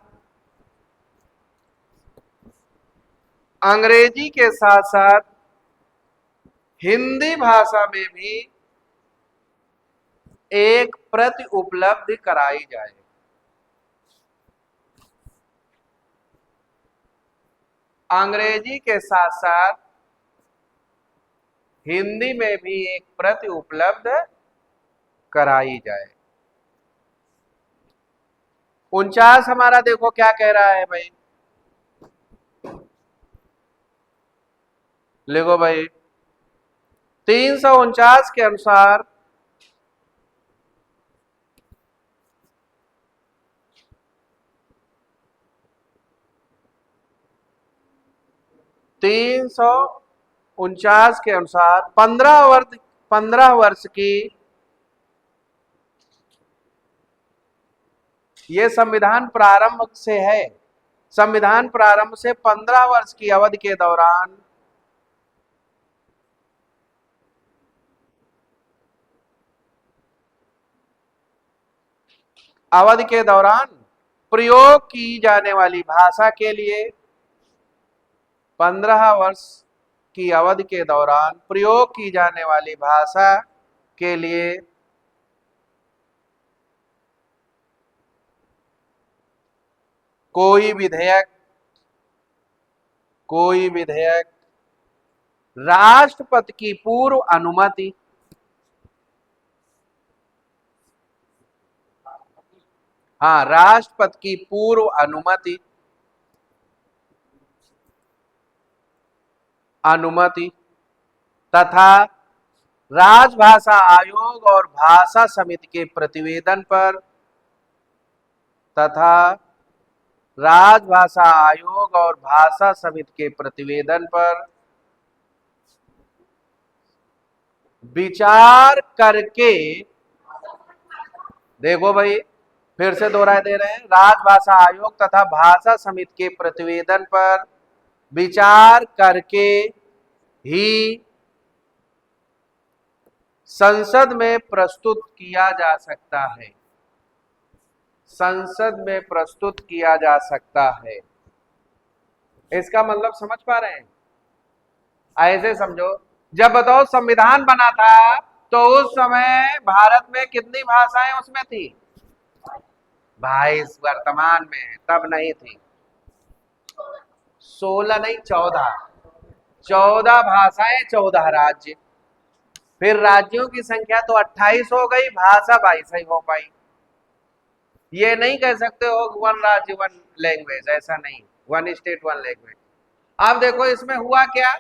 हिंदी भाषा में भी एक प्रति उपलब्ध कराई जाए। अंग्रेजी के साथ साथ हिंदी में भी एक प्रति उपलब्ध कराई जाए। 49 हमारा देखो क्या कह रहा है भाई, लिखो भाई 349 के अनुसार तीन सौ उनचास के अनुसार 15 वर्ष की ये संविधान प्रारंभ से है। संविधान प्रारंभ से 15 वर्ष की अवधि के दौरान प्रयोग की जाने वाली भाषा के लिए 15 वर्ष की अवधि के दौरान प्रयोग की जाने वाली भाषा के लिए कोई विधेयक राष्ट्रपति की पूर्व अनुमति राष्ट्रपति की पूर्व अनुमति तथा राजभाषा आयोग और भाषा समिति के प्रतिवेदन पर विचार करके, देखो भाई फिर से दोहराए दे रहे हैं, राजभाषा आयोग तथा भाषा समिति के प्रतिवेदन पर विचार करके ही संसद में प्रस्तुत किया जा सकता है। संसद में प्रस्तुत किया जा सकता है। इसका मतलब समझ पा रहे हैं? ऐसे समझो, जब बताओ संविधान बना था तो उस समय भारत में कितनी भाषाएं उसमें थी? 22। वर्तमान में तब नहीं थी। 16 नहीं, 14 भाषाएं, 14 राज्य। फिर राज्यों की संख्या तो 28 हो गई, भाषा 22 ही हो पाई। ये नहीं कह सकते हो वन राज्य वन लैंग्वेज, ऐसा नहीं, वन स्टेट वन लैंग्वेज। अब देखो इसमें हुआ क्या,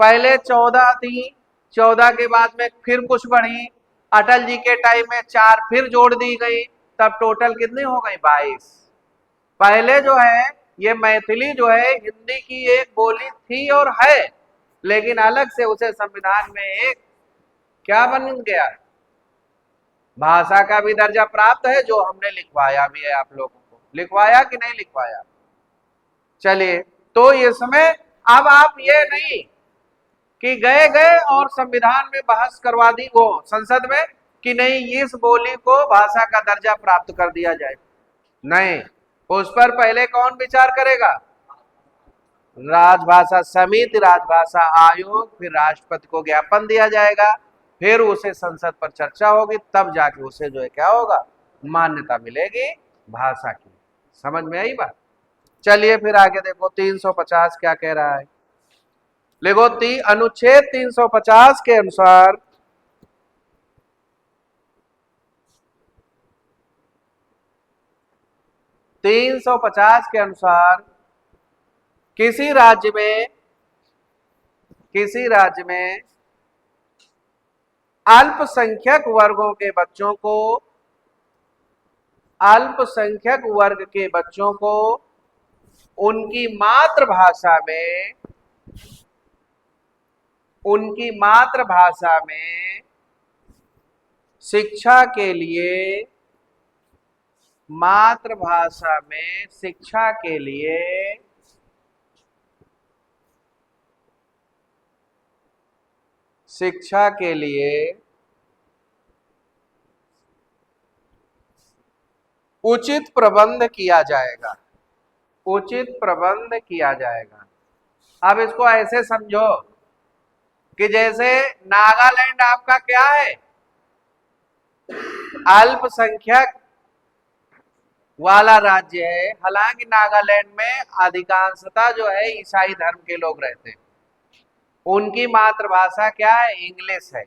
पहले 14 थी, 14 के बाद में फिर कुछ बढ़ी, अटल जी के टाइम में 4 फिर जोड़ दी गई, तब टोटल कितनी हो गई? 22। पहले जो है ये मैथिली जो है हिंदी की एक बोली थी और है, लेकिन अलग से उसे संविधान में एक क्या बन गया, भाषा का भी दर्जा प्राप्त है, जो हमने लिखवाया भी है। आप लोगों को लिखवाया कि नहीं लिखवाया? चलिए, तो इसमें अब आप ये नहीं कि गए और संविधान में बहस करवा दी वो संसद में कि नहीं इस बोली को भाषा का दर्जा प्राप्त कर दिया जाए। नहीं, उस पर पहले कौन विचार करेगा? राजभाषा समिति, राजभाषा आयोग, फिर राष्ट्रपति को ज्ञापन दिया जाएगा, फिर उसे संसद पर चर्चा होगी, तब जाके उसे जो है क्या होगा, मान्यता मिलेगी भाषा की। समझ में आई बात? चलिए फिर आगे देखो 350 क्या कह रहा है। देखो अनुच्छेद 350 के अनुसार किसी राज्य में अल्पसंख्यक वर्गों के बच्चों को अल्पसंख्यक वर्ग के बच्चों को उनकी मातृभाषा में शिक्षा के लिए उचित प्रबंध किया जाएगा। अब इसको ऐसे समझो कि जैसे नागालैंड आपका क्या है, अल्पसंख्यक वाला राज्य है। हालांकि नागालैंड में अधिकांशतः जो है ईसाई धर्म के लोग रहते हैं। उनकी मातृभाषा क्या है, इंग्लिश है।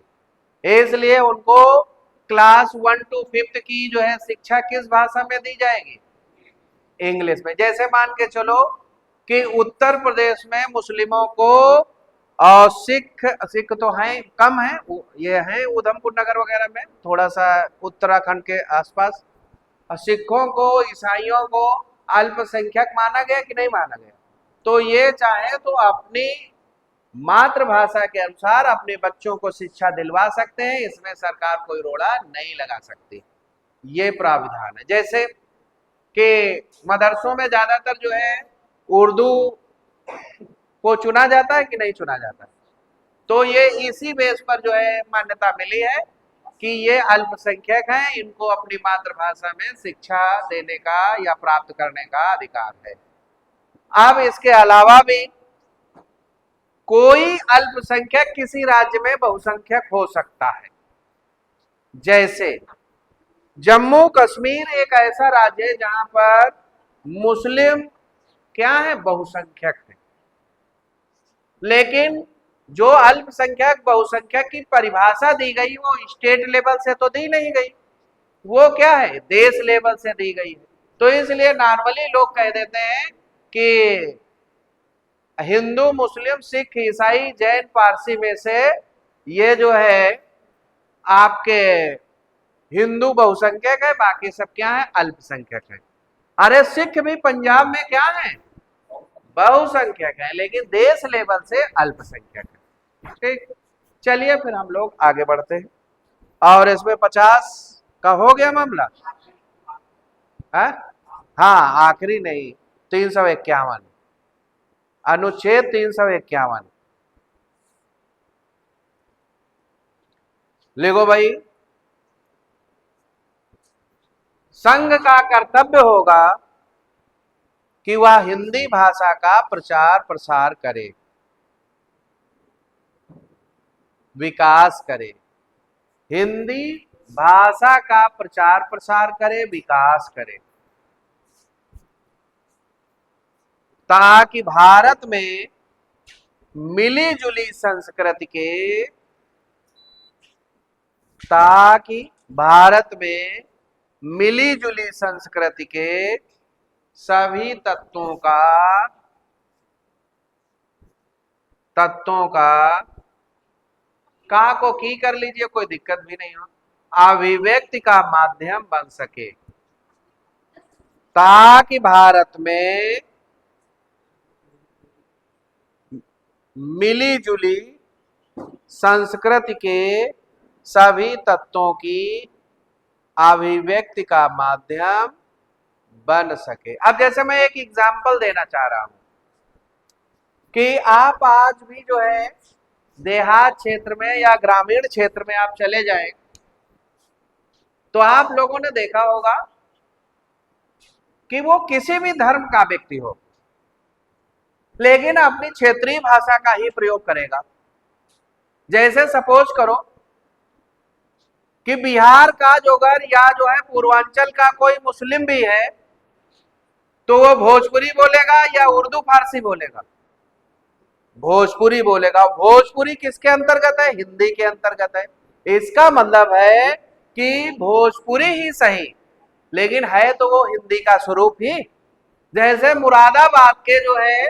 इसलिए उनको क्लास 1 to 5 की जो है शिक्षा किस भाषा में दी जाएगी, इंग्लिश में। जैसे मान के चलो कि उत्तर प्रदेश में मुस्लिमों को और सिख तो हैं, कम है, ये है उधमपुर नगर वगैरह में, थोड़ा सा उत्तराखंड के आसपास। सिखों को, ईसाइयों को अल्पसंख्यक माना गया कि नहीं माना गया? तो ये चाहे तो अपनी मातृभाषा के अनुसार अपने बच्चों को शिक्षा दिलवा सकते हैं, इसमें सरकार कोई रोड़ा नहीं लगा सकती। ये प्राविधान है। जैसे कि मदरसों में ज्यादातर जो है उर्दू को चुना जाता है कि नहीं चुना जाता, तो ये इसी बेस पर जो है मान्यता मिली है कि ये अल्पसंख्यक हैं, इनको अपनी मातृभाषा में शिक्षा देने का या प्राप्त करने का अधिकार है। अब इसके अलावा भी कोई अल्पसंख्यक किसी राज्य में बहुसंख्यक हो सकता है। जैसे जम्मू कश्मीर एक ऐसा राज्य है जहां पर मुस्लिम क्या है, बहुसंख्यक है। लेकिन जो अल्पसंख्यक बहुसंख्यक की परिभाषा दी गई वो स्टेट लेवल से तो दी नहीं गई, वो क्या है, देश लेवल से दी गई है। तो इसलिए नॉर्मली लोग कह देते हैं कि हिंदू, मुस्लिम, सिख, ईसाई, जैन, पारसी में से ये जो है आपके हिंदू बहुसंख्यक है, बाकी सब क्या है, अल्पसंख्यक है। अरे सिख भी पंजाब में क्या है, बहुसंख्यक है, लेकिन देश लेवल से अल्पसंख्यक है। ठीक, चलिए फिर हम लोग आगे बढ़ते हैं। और इसमें 50 का हो गया मामला है? हाँ, आखिरी नहीं, 351 अनुच्छेद 351 लिखो भाई। संघ का कर्तव्य होगा कि वह हिंदी भाषा का प्रचार प्रसार करे, विकास करे। हिंदी भाषा का प्रचार प्रसार करे, विकास करे, ताकि भारत में मिली जुली संस्कृति के सभी तत्वों का को की कर लीजिए, कोई दिक्कत भी नहीं हो, अभिव्यक्ति का माध्यम बन सके, ताकि भारत में मिली जुली संस्कृति के सभी तत्वों की अभिव्यक्ति का माध्यम बन सके। अब जैसे मैं एक एग्जांपल देना चाह रहा हूं कि आप आज भी जो है देहात क्षेत्र में या ग्रामीण क्षेत्र में आप चले जाएं तो आप लोगों ने देखा होगा कि वो किसी भी धर्म का व्यक्ति हो, लेकिन अपनी क्षेत्रीय भाषा का ही प्रयोग करेगा। जैसे सपोज करो कि बिहार का जो घर या जो है पूर्वांचल का कोई मुस्लिम भी है, तो वो भोजपुरी बोलेगा या उर्दू फारसी बोलेगा, भोजपुरी बोलेगा। भोजपुरी किसके अंतर्गत है, हिंदी के अंतर्गत है। इसका मतलब है कि भोजपुरी ही सही, लेकिन है तो वो हिंदी का स्वरूप ही। जैसे मुरादाबाद के जो है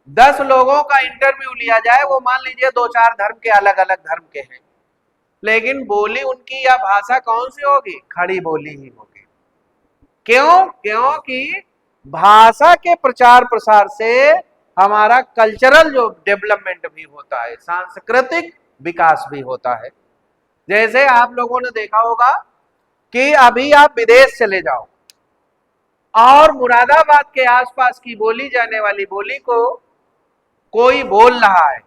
10 लोगों का इंटरव्यू लिया जाए, वो मान लीजिए 2-4 धर्म के, अलग अलग धर्म के हैं, लेकिन बोली उनकी या भाषा कौन सी होगी, खड़ी बोली ही होगी। क्यों? क्योंकि भाषा के प्रचार प्रसार से हमारा कल्चरल जो डेवलपमेंट भी होता है, सांस्कृतिक विकास भी होता है। जैसे आप लोगों ने देखा होगा कि अभी आप विदेश चले जाओ और मुरादाबाद के आसपास की बोली जाने वाली बोली को कोई बोल रहा है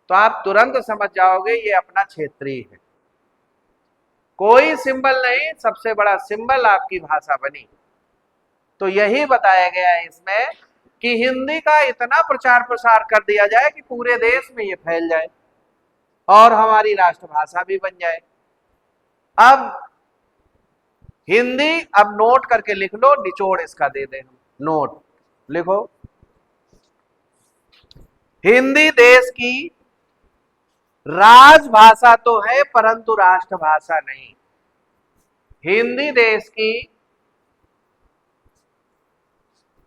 तो आप तुरंत समझ जाओगे ये अपना क्षेत्रीय है। कोई सिंबल नहीं, सबसे बड़ा सिंबल आपकी भाषा बनी। तो यही बताया गया है इसमें कि हिंदी का इतना प्रचार प्रसार कर दिया जाए कि पूरे देश में ये फैल जाए और हमारी राष्ट्रभाषा भी बन जाए। अब हिंदी, अब नोट करके लिख लो, निचोड़ इसका दे दें हम। नोट लिखो, हिंदी देश की राजभाषा तो है परंतु राष्ट्रभाषा नहीं। हिंदी देश की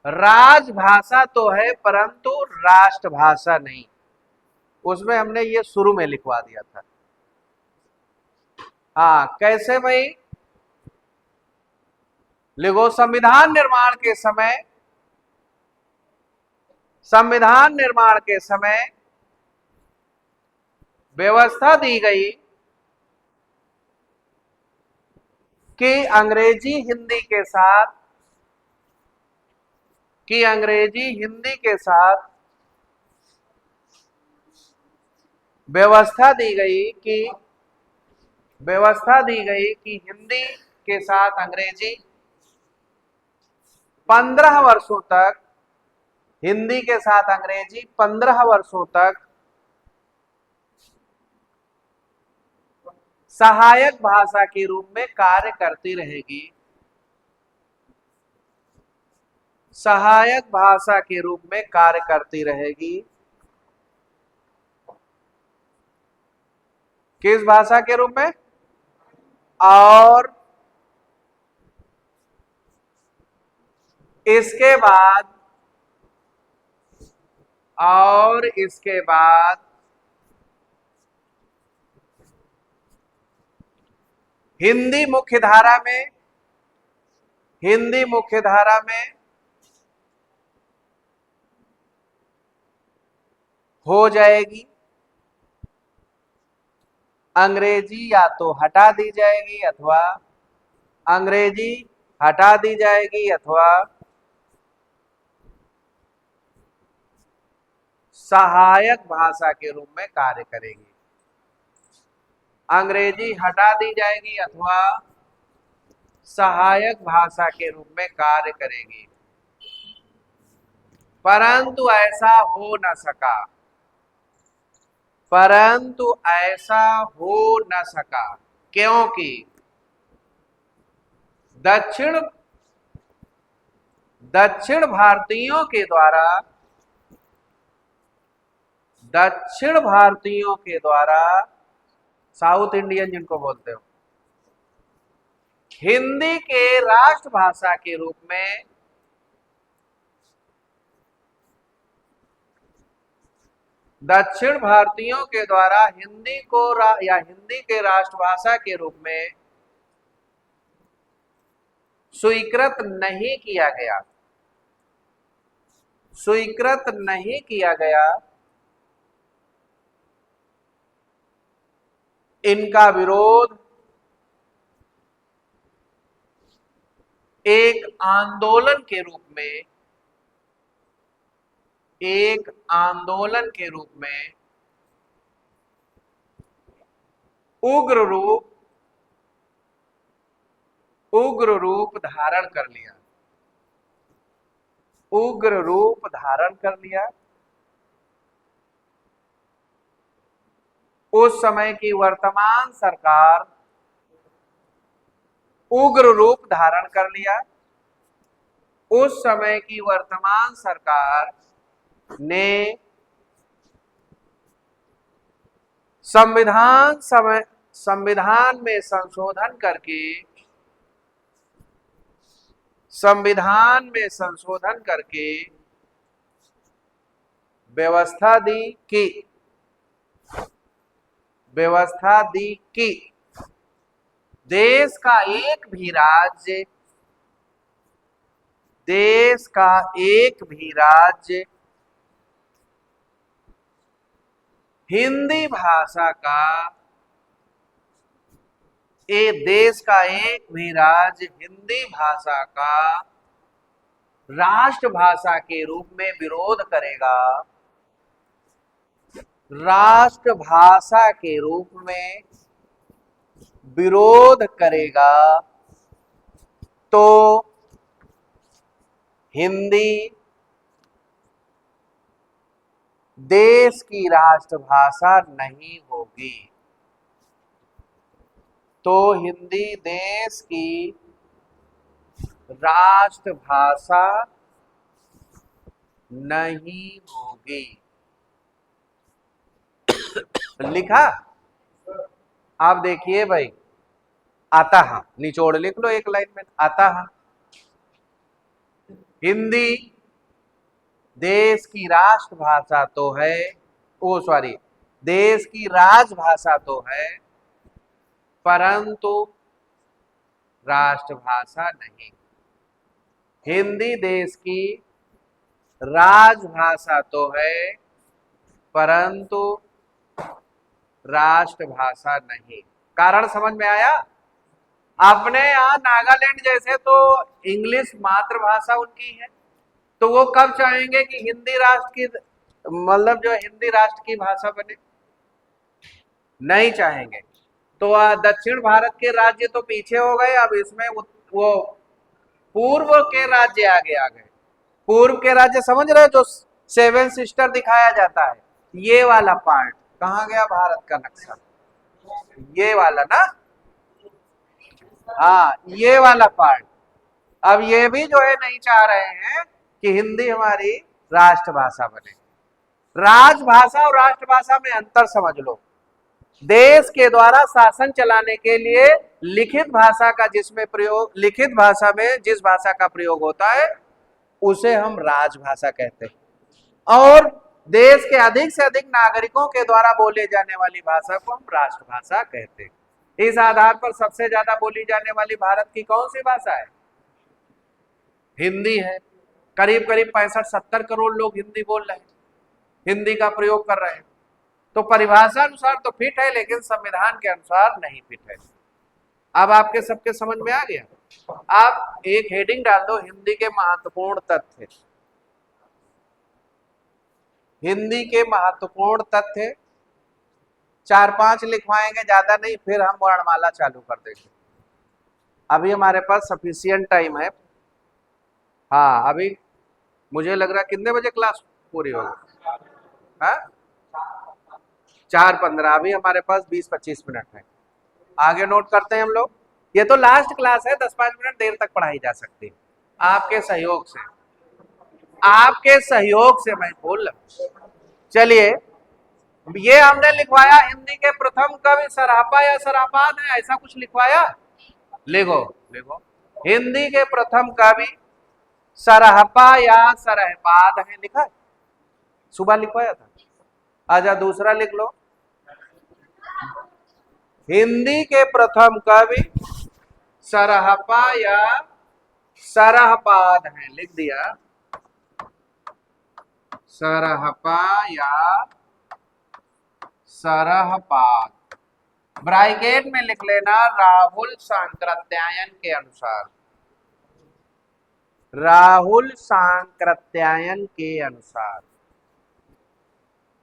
राजभाषा तो है परंतु राष्ट्रभाषा नहीं। उसमें हमने ये शुरू में लिखवा दिया था। हाँ, कैसे भाई? लिखो, संविधान निर्माण के समय व्यवस्था दी गई कि अंग्रेजी हिंदी के साथ व्यवस्था दी गई कि हिंदी के साथ अंग्रेजी 15 वर्षों तक, हिंदी के साथ अंग्रेजी 15 वर्षों तक सहायक भाषा के रूप में कार्य करती रहेगी। सहायक भाषा के रूप में कार्य करती रहेगी। किस भाषा के रूप में? और इसके बाद हिंदी मुख्यधारा में हो जाएगी। अंग्रेजी या तो हटा दी जाएगी अथवा सहायक भाषा के रूप में कार्य करेगी। अंग्रेजी हटा दी जाएगी अथवा सहायक भाषा के रूप में कार्य करेगी। परंतु ऐसा हो न सका क्योंकि दक्षिण भारतीयों के द्वारा साउथ इंडियन जिनको बोलते हो, हिंदी के राष्ट्रभाषा के रूप में दक्षिण भारतीयों के द्वारा हिंदी के राष्ट्रभाषा के रूप में स्वीकृत नहीं किया गया। इनका विरोध एक आंदोलन के रूप में उग्र रूप धारण कर लिया। उस समय की वर्तमान सरकार उग्र रूप धारण कर लिया। उस समय की वर्तमान सरकार ने संविधान में संशोधन करके व्यवस्था दी कि देश का एक भी राज्य देश का एक भी राज्य हिंदी भाषा का देश का एक भी राज्य हिंदी भाषा का राष्ट्रभाषा के रूप में विरोध करेगा, राष्ट्रभाषा के रूप में विरोध करेगा, तो हिंदी देश की राष्ट्रभाषा नहीं होगी। तो हिंदी देश की राष्ट्रभाषा नहीं होगी। लिखा? आप देखिए भाई, अतः निचोड़ लिख लो एक लाइन में, अतः हिंदी देश की राष्ट्रभाषा तो है, देश की राजभाषा तो है, परंतु राष्ट्रभाषा नहीं। हिंदी देश की राजभाषा तो है, परंतु राष्ट्रभाषा नहीं। कारण समझ में आया? अपने यहाँ नागालैंड जैसे तो इंग्लिश मातृभाषा उनकी है, तो वो कब चाहेंगे कि हिंदी राष्ट्र की, मतलब जो हिंदी राष्ट्र की भाषा बने? नहीं चाहेंगे। तो दक्षिण भारत के राज्य तो पीछे हो गए, अब इसमें वो पूर्व के राज्य आगे आ गए। पूर्व के राज्य समझ रहे हो, जो सेवन सिस्टर दिखाया जाता है, ये वाला पार्ट कहाँ गया भारत का नक्शा? ये वाला ना, हाँ ये वाला पार्ट। अब ये भी जो है नहीं चाह रहे हैं कि हिंदी हमारी राष्ट्रभाषा बने। राजभाषा और राष्ट्रभाषा में अंतर समझ लो। देश के द्वारा शासन चलाने के लिए लिखित भाषा का जिसमें प्रयोग, लिखित भाषा में जिस भाषा का प्रयोग होता है उसे हम राजभाषा कहते हैं, और देश के अधिक से अधिक नागरिकों के द्वारा बोले जाने वाली भाषा को हम राष्ट्रभाषा कहते हैं। इस आधार पर सबसे ज्यादा बोली जाने वाली भारत की कौन सी भाषा है? हिंदी है। करीब करीब 65-70 करोड़ लोग हिंदी बोल रहे हैं, हिंदी का प्रयोग कर रहे हैं। तो परिभाषा अनुसार तो फिट है, लेकिन संविधान के अनुसार नहीं फिट है। अब आपके सबके समझ में आ गया? आप एक हेडिंग डाल दो, हिंदी के महत्वपूर्ण तथ्य। हिंदी के महत्वपूर्ण तथ्य 4-5 लिखवाएंगे, ज्यादा नहीं, फिर हम वर्णमाला चालू कर देंगे। अभी हमारे पास सफिशिएंट टाइम है। हाँ, अभी मुझे लग रहा है कितने बजे क्लास पूरी होगी? हाँ 4:15। अभी हमारे पास 20-25 मिनट है, आगे नोट करते हैं हम लोग। ये तो लास्ट क्लास है, 10-5 मिनट देर तक पढ़ाई जा सकती है आपके सहयोग से, आपके सहयोग से मैं बोल रहा हूं। चलिए, ये हमने लिखवाया हिंदी के प्रथम कवि सरापा या सरापाद है, ऐसा कुछ लिखवाया? लिखो लिखो, हिंदी के प्रथम कवि सरहपा या सरहपाद है, लिखा है? सुबह लिखवाया था। आजा दूसरा लिख लो, हिंदी के प्रथम कवि सरहपा या सरहपाद है, लिख दिया, सरहपा या सरहपाद। ब्रैकेट में लिख लेना राहुल सांकृत्यायन के अनुसार, राहुल सांकृत्यायन के अनुसार।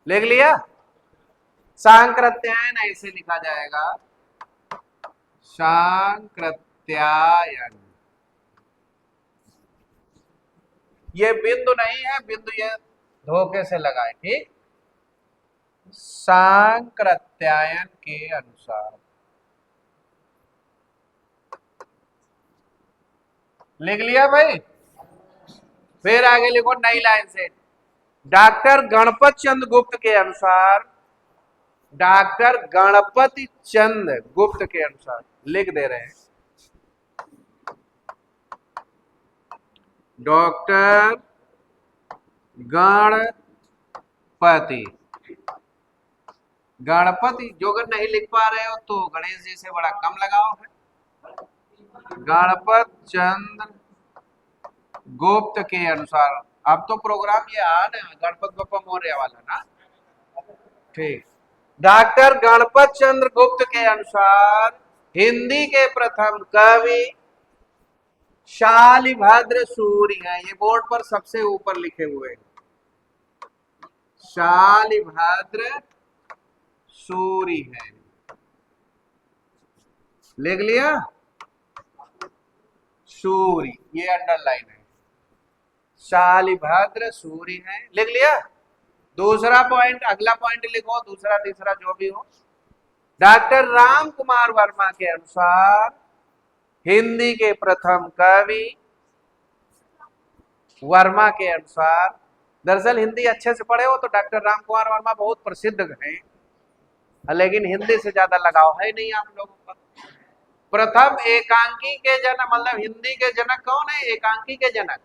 लिख लिया? सांकृत्यायन ऐसे लिखा जाएगा, सांकृत्यायन। ये बिंदु नहीं है, बिंदु ये धोखे से लगाए, ठीक? सांकृत्यायन के अनुसार लिख लिया भाई? फिर आगे लिखो नई लाइन से, डॉक्टर गणपत चंद्र गुप्त के अनुसार, डॉक्टर गणपति चंद्र गुप्त के अनुसार लिख दे रहे हैं, डॉक्टर गणपति। गणपति जो अगर नहीं लिख पा रहे हो तो गणेश जी से बड़ा कम लगाओ है, गणपत चंद्र गुप्त के अनुसार। अब तो प्रोग्राम ये आ ना गणपत बप्पा मौर्य वाला ना, ठीक। डॉक्टर गणपत चंद्र गुप्त के अनुसार हिंदी के प्रथम कवि शालिभद्र सूर्य हैं। ये बोर्ड पर सबसे ऊपर लिखे हुए हैं, शालिभद्र सूर्य है। लिख लिया, सूर्य, ये अंडरलाइन है, शालिभद्र सूर्य है। लिख लिया। दूसरा पॉइंट, अगला पॉइंट लिखो, दूसरा तीसरा जो भी हो। डॉक्टर राम कुमार वर्मा के अनुसार हिंदी के प्रथम कवि, वर्मा के अनुसार, दरअसल हिंदी अच्छे से पढ़े हो तो डॉक्टर राम कुमार वर्मा बहुत प्रसिद्ध हैं, लेकिन हिंदी से ज्यादा लगाव है नहीं आप लोगों का। प्रथम एकांकी के जनक, मतलब हिंदी के जनक कौन है? एकांकी के जनक,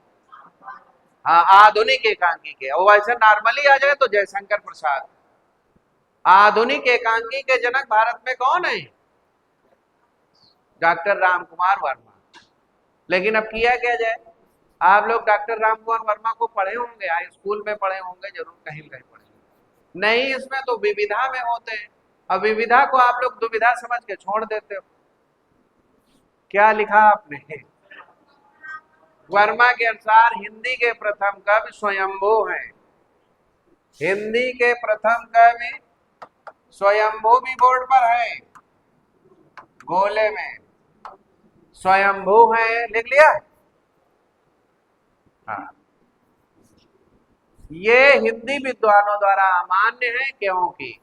हाँ, आधुनिक एकांकी के। और वैसे नॉर्मली आ जाए तो जयशंकर प्रसाद। आधुनिक एकांकी के जनक भारत में कौन है? डॉक्टर राम कुमार वर्मा। लेकिन अब किया क्या जाए, आप लोग डॉक्टर राम कुमार वर्मा को पढ़े होंगे, हाई स्कूल में पढ़े होंगे जरूर, कहीं कहीं पढ़े नहीं, इसमें तो विविधा में होते हैं। अब विविधा को आप लोग दुविधा समझ के छोड़ देते हो। क्या लिखा आपने? वर्मा के अनुसार हिंदी के प्रथम कवि स्वयंभू हैं। हिंदी के प्रथम कवि स्वयंभू भी बोर्ड पर है, गोले में स्वयंभू है। लिख लिया। हाँ, ये हिंदी विद्वानों द्वारा अमान्य है क्योंकि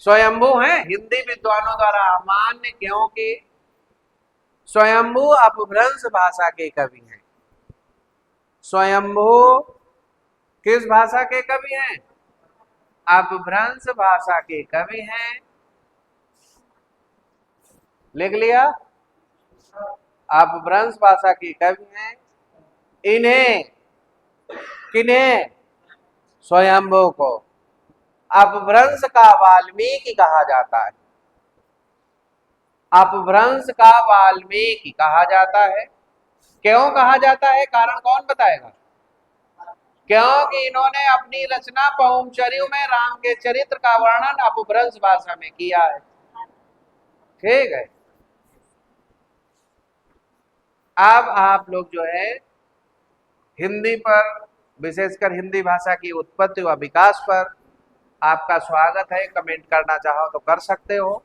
स्वयंभू है, हिंदी विद्वानों द्वारा अमान्य क्योंकि स्वयंभू अपभ्रंश भाषा के कवि हैं। स्वयंभू किस भाषा के कवि हैं? अपभ्रंश भाषा के कवि हैं। लिख लिया। अपभ्रंश भाषा के कवि हैं। इन्हें, किन्हें? स्वयंभू को अपभ्रंश का वाल्मीकि कहा जाता है। अपभ्रंश का वाल्मीकि कहा जाता है। क्यों कहा जाता है? कारण कौन बताएगा? क्योंकि इन्होंने अपनी रचना पहुंचर्यु में राम के चरित्र का वर्णन अपभ्रंश भाषा में किया है। ठीक है। अब आप लोग जो है हिंदी पर, विशेषकर हिंदी भाषा की उत्पत्ति व विकास पर आपका स्वागत है। कमेंट करना चाहो तो कर सकते हो,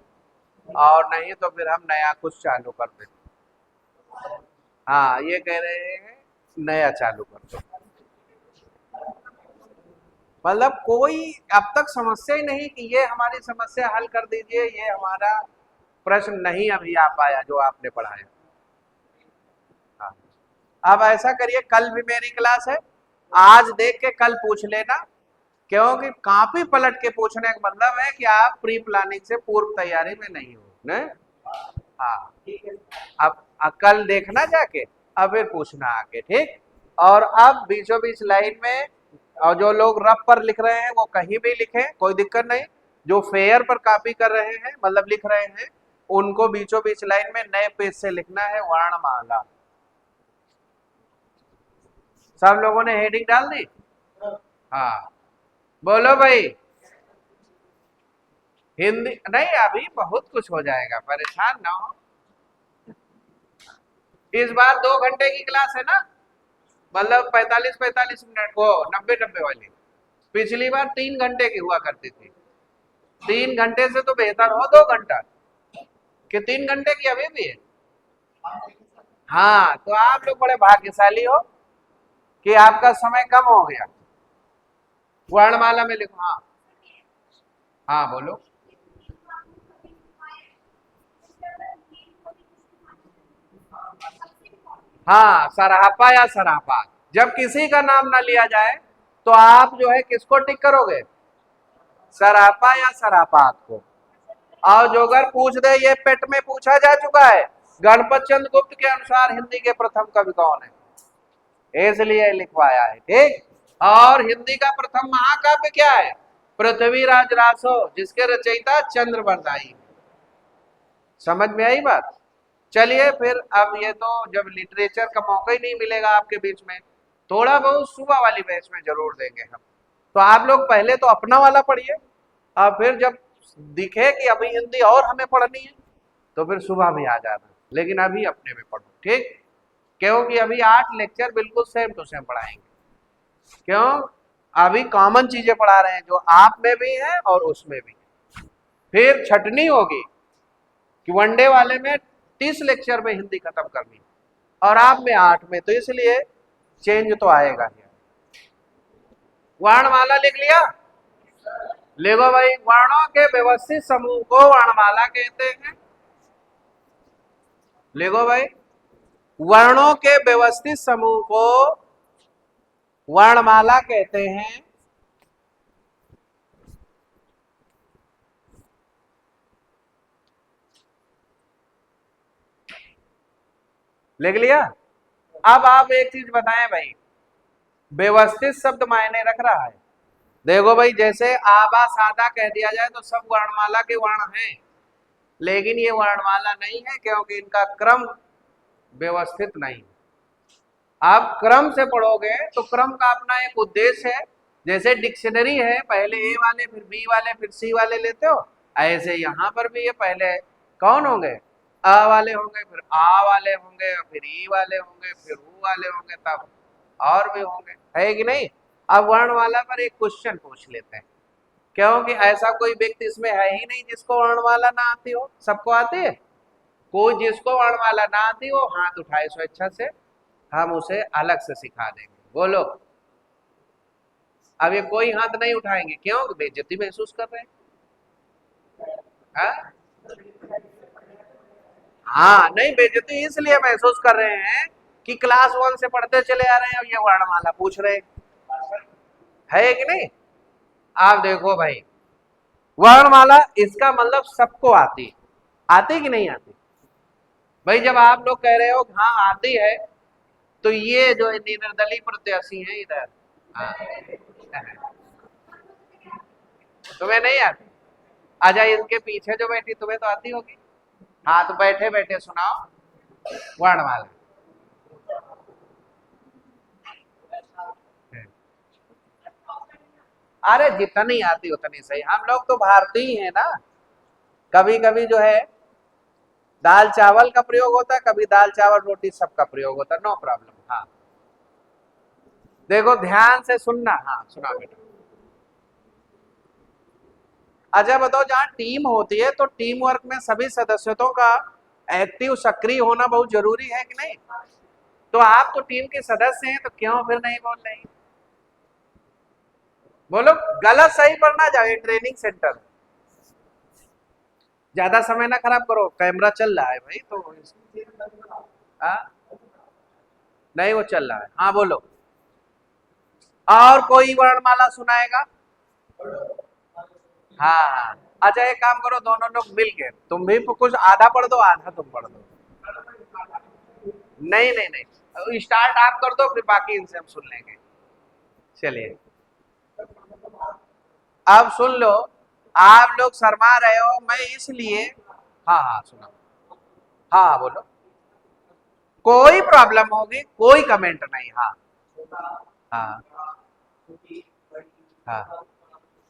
और नहीं तो फिर हम नया कुछ चालू कर देते। हाँ, ये कह रहे हैं नया चालू कर दो। मतलब कोई अब तक समस्या ही नहीं कि ये हमारी समस्या हल कर दीजिए, ये हमारा प्रश्न नहीं अभी आ पाया जो आपने पढ़ाया। हाँ, अब ऐसा करिए, कल भी मेरी क्लास है, आज देख के कल पूछ लेना, क्योंकि कापी पलट के पूछने का मतलब है कि आप प्री प्लानिंग से, पूर्व तैयारी में नहीं हो ने? हाँ, अब कल देखना जाके, अब फिर पूछना आके, ठीक। और अब बीचों बीच लाइन में, और जो लोग रफ पर लिख रहे हैं वो कहीं भी लिखें, कोई दिक्कत नहीं। जो फेयर पर कॉपी कर रहे हैं, मतलब लिख रहे हैं, उनको बीचों बीच लाइन में नए पेज से लिखना है वर्णमाला। सब लोगों ने हेडिंग डाल दी? हाँ, बोलो भाई। हिंदी नहीं, अभी बहुत कुछ हो जाएगा, परेशान ना हो। इस बार 2 घंटे की क्लास है ना, मतलब 45-45 मिनट को 90-90 वाली। पिछली बार 3 घंटे की हुआ करती थी। 3 घंटे से तो बेहतर हो 2 घंटा, कि 3 घंटे की अभी भी है। हाँ, तो आप लोग बड़े भाग्यशाली हो कि आपका समय कम हो गया। वर्णमाला में लिखो। हाँ हाँ, बोलो। हाँ, सराहपा या सराहपा, जब किसी का नाम ना लिया जाए तो आप जो है किसको टिक करोगे? सराहपा या सराहपात को। और जो अगर पूछ दे, ये पेट में पूछा जा चुका है, गणपत चंद्र गुप्त के अनुसार हिंदी के प्रथम कवि कौन है, इसलिए लिखवाया है, ठीक। और हिंदी का प्रथम महाकाव्य क्या है? पृथ्वीराज रासो, जिसके रचयिता चंद्र बरदाई। समझ में आई बात? चलिए फिर, अब ये तो जब लिटरेचर का मौका ही नहीं मिलेगा आपके बीच में, थोड़ा बहुत सुबह वाली बैच में जरूर देंगे हम। तो आप लोग पहले तो अपना वाला पढ़िए, और फिर जब दिखे कि अभी हिंदी और हमें पढ़नी है तो फिर सुबह भी आ जाना, लेकिन अभी अपने में पढ़ो, ठीक? क्योंकि अभी 8 लेक्चर बिल्कुल सेम टू सेम पढ़ाएंगे। क्यों? अभी कॉमन चीजें पढ़ा रहे हैं जो आप में भी है और उसमें भी है। फिर छटनी होगी कि वनडे वाले में 30 लेक्चर में हिंदी खत्म करनी और आप में 8 में, तो इसलिए चेंज तो आएगा ही। वर्णमाला लिख लिया? लिखो भाई, वर्णों के व्यवस्थित समूह को वर्णमाला कहते हैं। लिखो भाई, वर्णों के व्यवस्थित समूह को वर्णमाला कहते हैं। लिख लिया? अब आप एक चीज बताएं भाई, व्यवस्थित शब्द मायने रख रहा है। देखो भाई, जैसे आबा सादा कह दिया जाए तो सब वर्णमाला के वर्ण हैं, लेकिन ये वर्णमाला नहीं है क्योंकि इनका क्रम व्यवस्थित नहीं। आप क्रम से पढ़ोगे तो क्रम का अपना एक उद्देश्य है। जैसे डिक्शनरी है, पहले ए वाले फिर बी वाले फिर सी वाले लेते हो, ऐसे यहाँ पर भी ये पहले कौन होंगे? अ वाले होंगे, फिर आ वाले होंगे, फिर ई वाले होंगे, फिर ऊ वाले होंगे, तब और भी होंगे, है कि नहीं? अब वर्णमाला पर एक क्वेश्चन पूछ लेते हैं, क्योंकि ऐसा कोई व्यक्ति इसमें है ही नहीं जिसको वर्णमाला ना आती हो। सबको आती है? कोई जिसको वर्णमाला ना आती हो हाथ उठाए स्वेच्छा से, हम उसे अलग से सिखा देंगे। बोलो। अब ये कोई हाथ नहीं उठाएंगे, क्यों? बेइज्जती महसूस कर रहे हैं। हाँ? हाँ, नहीं, बेइज्जती इसलिए महसूस कर रहे हैं कि क्लास 1 से पढ़ते चले आ रहे हैं, अब ये वर्णमाला पूछ रहे हैं, है कि नहीं? आप देखो भाई, वर्णमाला इसका मतलब सबको आती, आती कि नहीं आती? भाई जब आप लोग कह रहे हो हाँ आती है, तो ये जो निर्दलीय प्रत्याशी हैं इधर, हाँ, तुम्हें नहीं आती? आजा, इनके पीछे जो बैठी तुम्हें तो आती होगी। हाँ, तो बैठे बैठे सुनाओ वर्णमाला। अरे जितनी आती उतनी सही, हम लोग तो भारतीय हैं ना। कभी कभी जो है दाल चावल का प्रयोग होता है, कभी दाल चावल रोटी सबका प्रयोग होता है, नो प्रॉब्लम। हाँ, देखो ध्यान से सुनना। हाँ सुना बेटा। अच्छा बताओ, जहाँ टीम होती है तो टीम वर्क में सभी सदस्यों का एक्टिव सक्रिय होना बहुत जरूरी है कि नहीं? तो आप तो टीम के सदस्य हैं, तो क्यों फिर नहीं बोल रहे? बोलो। गलत सही पर ना जाए, ट्रेनिंग सेंटर। ज्यादा समय ना खराब करो, कैमरा चल रहा है भाई तो। हाँ? नहीं, वो चल रहा है। हाँ बोलो। और कोई वर्णमाला सुनाएगा? हाँ हाँ। अच्छा एक काम करो, दोनों लोग मिल के, तुम भी कुछ आधा पढ़ दो आधा तुम पढ़ दो। नहीं नहीं नहीं, स्टार्ट आप कर दो, फिर बाकी इनसे हम सुन लेंगे। चलिए, अब सुन लो। आप लोग शर्मा रहे हो, मैं इसलिए। हाँ हाँ सुना। हाँ हाँ बोलो। कोई प्रॉब्लम होगी कोई कमेंट नहीं। हाँ हाँ हाँ।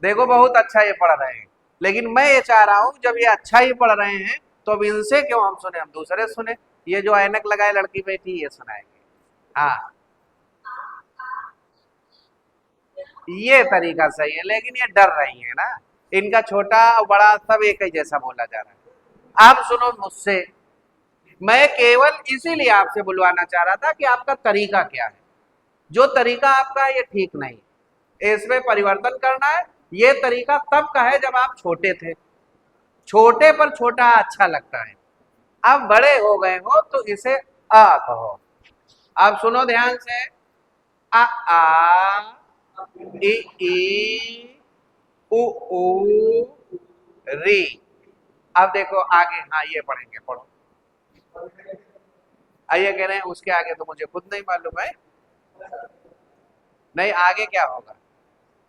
देखो बहुत अच्छा ये पढ़ रहे हैं, लेकिन मैं ये चाह रहा हूँ जब ये अच्छा ही पढ़ रहे हैं तो अब इनसे क्यों हम सुने, हम दूसरे सुने। ये जो ऐनक लगाए लड़की बैठी ये सुनाएंगे। हाँ, ये तरीका सही है, लेकिन ये डर रही है ना। इनका छोटा और बड़ा सब एक ही जैसा बोला जा रहा है। आप सुनो मुझसे, मैं केवल इसीलिए आपसे बुलवाना चाह रहा था कि आपका तरीका क्या है। जो तरीका आपका है ये ठीक नहीं, इसमें परिवर्तन करना है। ये तरीका तब का है जब आप छोटे थे, छोटे पर छोटा अच्छा लगता है। अब बड़े हो गए हो तो इसे अ कहो। अब सुनो ध्यान से, आ आ, इ ई, उ ऊ, री। अब देखो आगे, हाँ ये पढ़ेंगे, पढ़ो। आइए कह रहे हैं उसके आगे तो मुझे खुद नहीं मालूम है। नहीं, आगे क्या होगा?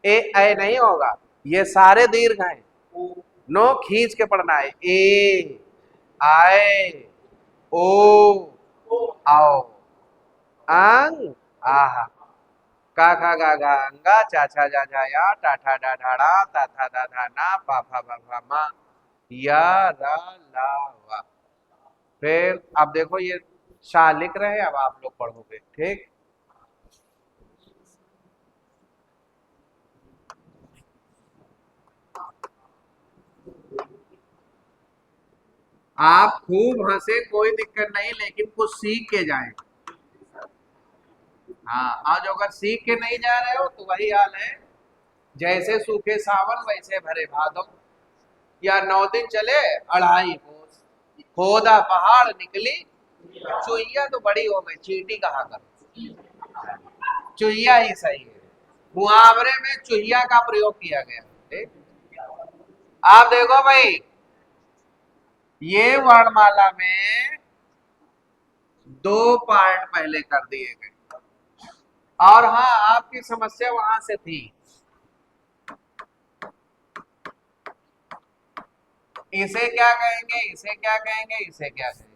ए ऐ नहीं होगा, ये सारे दीर्घ हैं। नो खींच के पढ़ना है। ए, आए, ओ आओ अंग आहा का खा गा गा अंगा चा छा जा जा या टा ठा डा ढाड़ा ता था दा धा ना पा फा बा फा मा या रा ला वा। फिर अब देखो ये शाह लिख रहे हैं, अब आप लोग पढ़ोगे, ठीक। आप खूब हंसे कोई दिक्कत नहीं, लेकिन कुछ सीख के जाएं। हाँ, आज अगर सीख के नहीं जा रहे हो तो वही हाल है, जैसे सूखे सावन वैसे भरे भादो, या 9 दिन चले 2.5 कोस, खोदा पहाड़ निकली चुईया तो बड़ी हो गई, चींटी कहा कर, चुईया ही सही है। मुहावरे में चुईया का प्रयोग किया गया, ठीक। आप देखो भाई, ये वर्णमाला में 2 पार्ट पहले कर दिए गए, और हाँ आपकी समस्या वहां से थी, इसे क्या कहेंगे, इसे क्या कहेंगे, इसे क्या कहेंगे।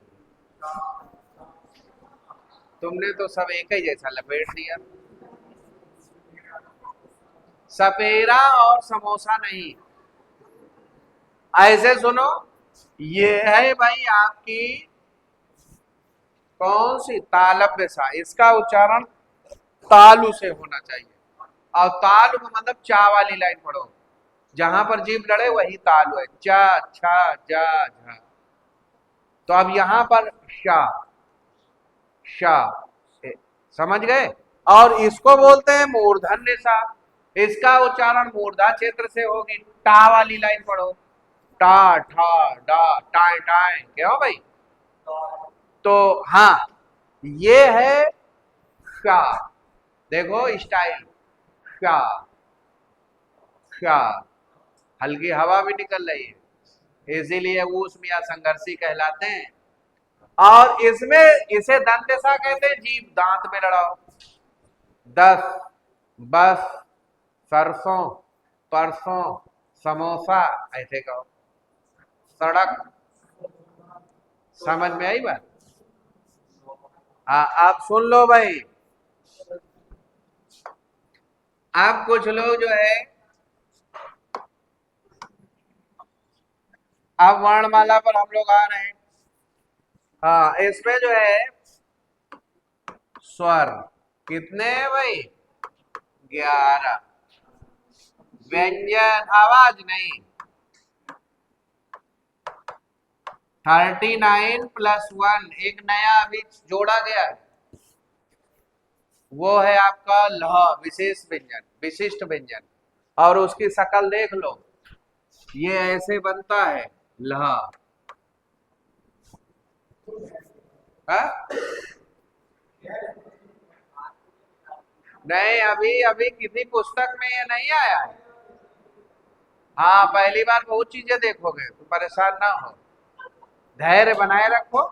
तुमने तो सब एक ही जैसा लपेट दिया। सपेरा और समोसा नहीं, ऐसे सुनो, ये है भाई आपकी कौन सी तालव्य सा, इसका उच्चारण तालु से होना चाहिए, और तालु का मतलब चा वाली लाइन पढ़ो, जहां पर जीभ लड़े वही तालु है, चा छा जा झा। तो अब यहां पर शा, शा, समझ गए। और इसको बोलते हैं मूर्धन्य सा, इसका उच्चारण मूर्धा क्षेत्र से होगी, टा वाली लाइन पढ़ो, टा ठा डा टाए टाए, क्या हो भाई। तो हाँ, ये है शा, देखो स्टाइल, शा शा, हल्की हवा भी निकल रही है, इसीलिए ऊष्म या संघर्षी कहलाते हैं। और इसमें इसे दंत सा कहते हैं, जीभ दांत में लड़ाओ, 10 बस सरसों परसों समोसा, ऐसे कहो, सड़क, समझ में आई बात। हाँ, आप सुन लो भाई, आप कुछ लोग जो है, अब वर्णमाला पर हम लोग आ रहे हैं। हाँ, इसमें जो है स्वर कितने हैं भाई, 11। व्यंजन आवाज नहीं, 39 + 1 एक नया अभी जोड़ा गया है, वो है आपका लह, विशेष व्यंजन, विशिष्ट व्यंजन। और उसकी शक्ल देख लो, ये ऐसे बनता है लह, हाँ? नहीं, अभी अभी किसी पुस्तक में ये नहीं आया है। हाँ, पहली बार बहुत चीजें देखोगे तो परेशान ना हो, धैर्य बनाए रखो,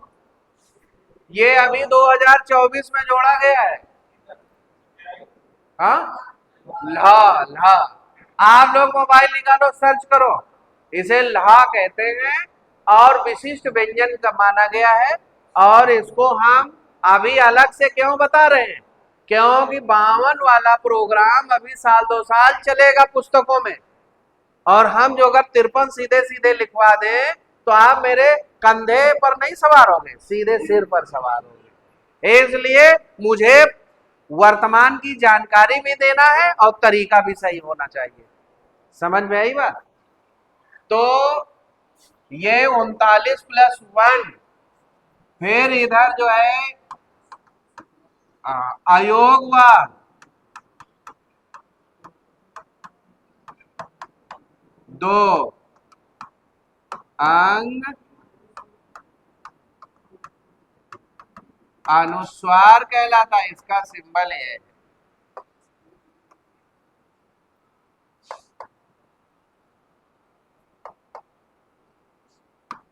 ये अभी 2024 में जोड़ा गया है। हाँ, ला ला, आप लोग मोबाइल निकालो, सर्च करो, इसे ला कहते हैं, और विशिष्ट व्यंजन का माना गया है। और इसको हम अभी अलग से क्यों बता रहे हैं, क्योंकि 52 वाला प्रोग्राम अभी साल 2 साल चलेगा पुस्तकों में, और हम जो अगर 53 सीधे सीधे लिखवा दें तो आप मेरे कंधे पर नहीं सवार होंगे, सीधे सिर पर सवार होंगे। इसलिए मुझे वर्तमान की जानकारी भी देना है और तरीका भी सही होना चाहिए, समझ में आई बात। तो ये 39 + 1, फिर इधर जो है अयोगवाद, 2 अंग अनुस्वार कहलाता है, इसका सिंबल है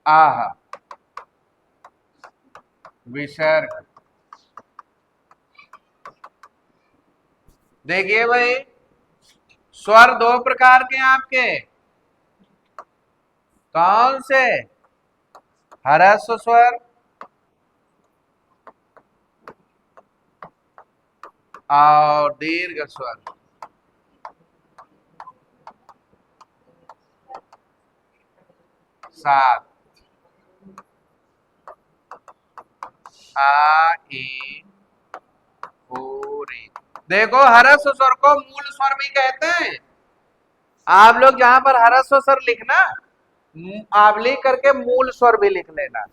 आह, विसर्ग। देखिए भाई, स्वर 2 प्रकार के हैं आपके, कौन से, ह्रस्व स्वर और दीर्घ स्वर सात, आ ई ओ री। देखो हरस्व स्वर को मूल स्वर भी कहते हैं। आप लोग जहां पर हरस्व स्वर लिखना, आप लिख करके मूल स्वर भी लिख लेना।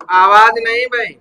आवाज नहीं भाई।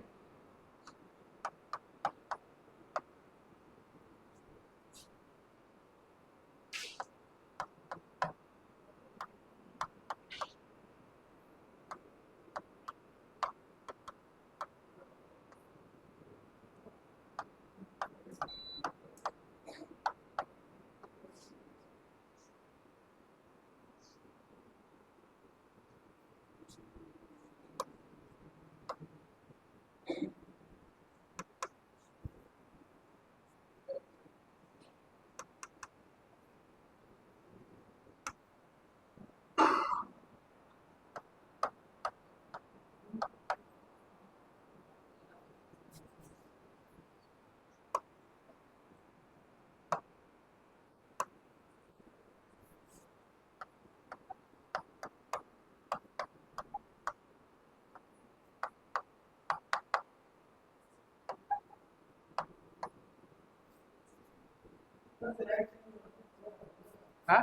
हाँ?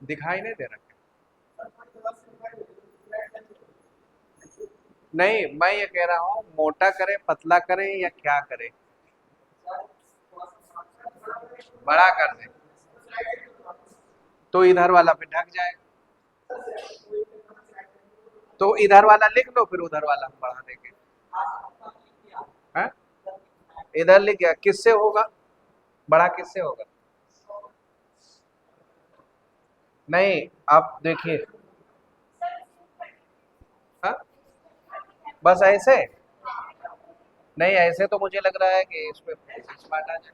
दिखाई नहीं दे रहा। नहीं, मैं ये कह रहा हूँ मोटा करें पतला करें या क्या करें। बड़ा कर दें तो इधर वाला पे ढक जाएगा। तो इधर वाला लिख लो, फिर उधर वाला हम बढ़ा देंगे। हाँ? इधर लिख गया, किससे होगा? बड़ा किससे होगा? नहीं, आप देखिए। हाँ? बस ऐसे? नहीं, ऐसे तो मुझे लग रहा है कि इस पे स्मार्ट आ जाए।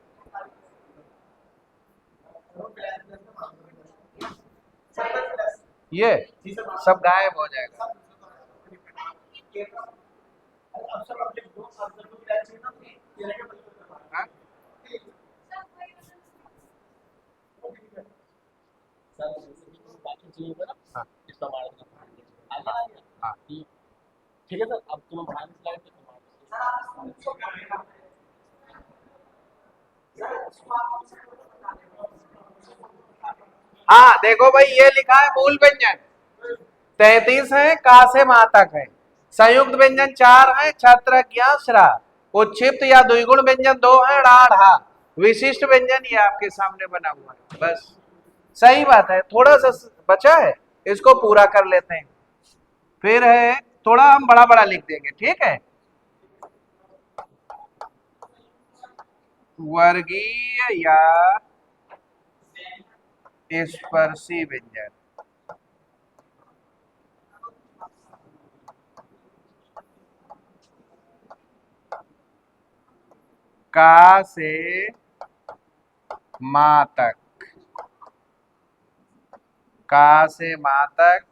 ये सब गायब हो जाएगा। हाँ? हाँ। हाँ। हाँ, देखो भाई, ये लिखा है मूल व्यंजन 33 है, का से माँ तक है। संयुक्त व्यंजन 4 है, छत्र ज्ञा श्रा। उच्छिप्त या द्विगुण व्यंजन 2 है, ड़ा ढा। विशिष्ट व्यंजन ये आपके सामने बना हुआ है। बस सही बात है, थोड़ा सा बचा है, इसको पूरा कर लेते हैं। फिर है, थोड़ा हम बड़ा बड़ा लिख देंगे, ठीक है। वर्गीय या स्पर्शी व्यंजन। का से मा तक, का से मा तक।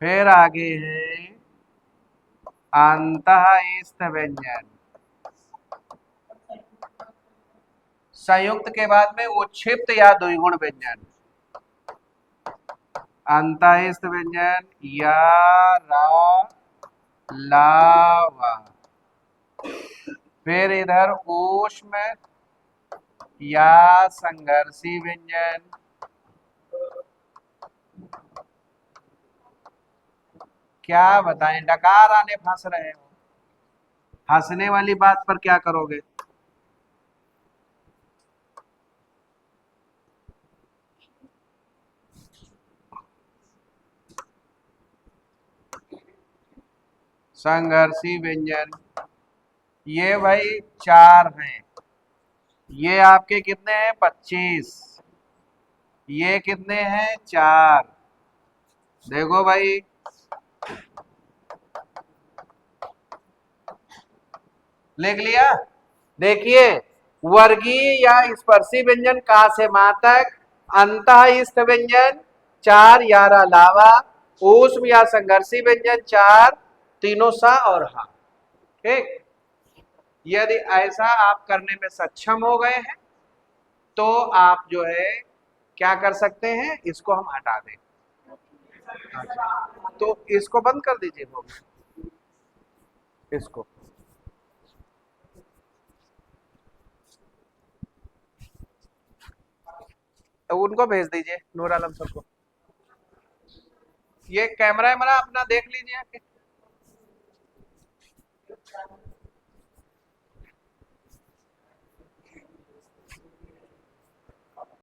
फिर आगे है अंतः इस्त व्यंजन। संयुक्त के बाद में उच्छिप्त या द्विगुण व्यंजन। अंतःस्थ व्यंजन या रा ला वा। फिर इधर ऊष्म या संघर्षी व्यंजन। क्या बताएं, डकार आने फंस रहे हो, हंसने वाली बात पर क्या करोगे। संघर्षी व्यंजन ये भाई 4 हैं। ये आपके कितने हैं 25। ये कितने हैं 4। देखो भाई, लिख लिया। देखिए, वर्गीय या स्पर्शी व्यंजन का से मा तक, अंतःस्थ व्यंजन 4 यारा लावा, ऊष्म या संघर्षी व्यंजन 4, तीनों सा और हा। ठीक, यदि ऐसा आप करने में सक्षम हो गए हैं तो आप जो है क्या कर सकते हैं, इसको हम हटा दें। तो इसको बंद कर दीजिए, वो इसको उनको भेज दीजिए, नूर आलम सर को। ये कैमरा वैमरा अपना देख लीजिए।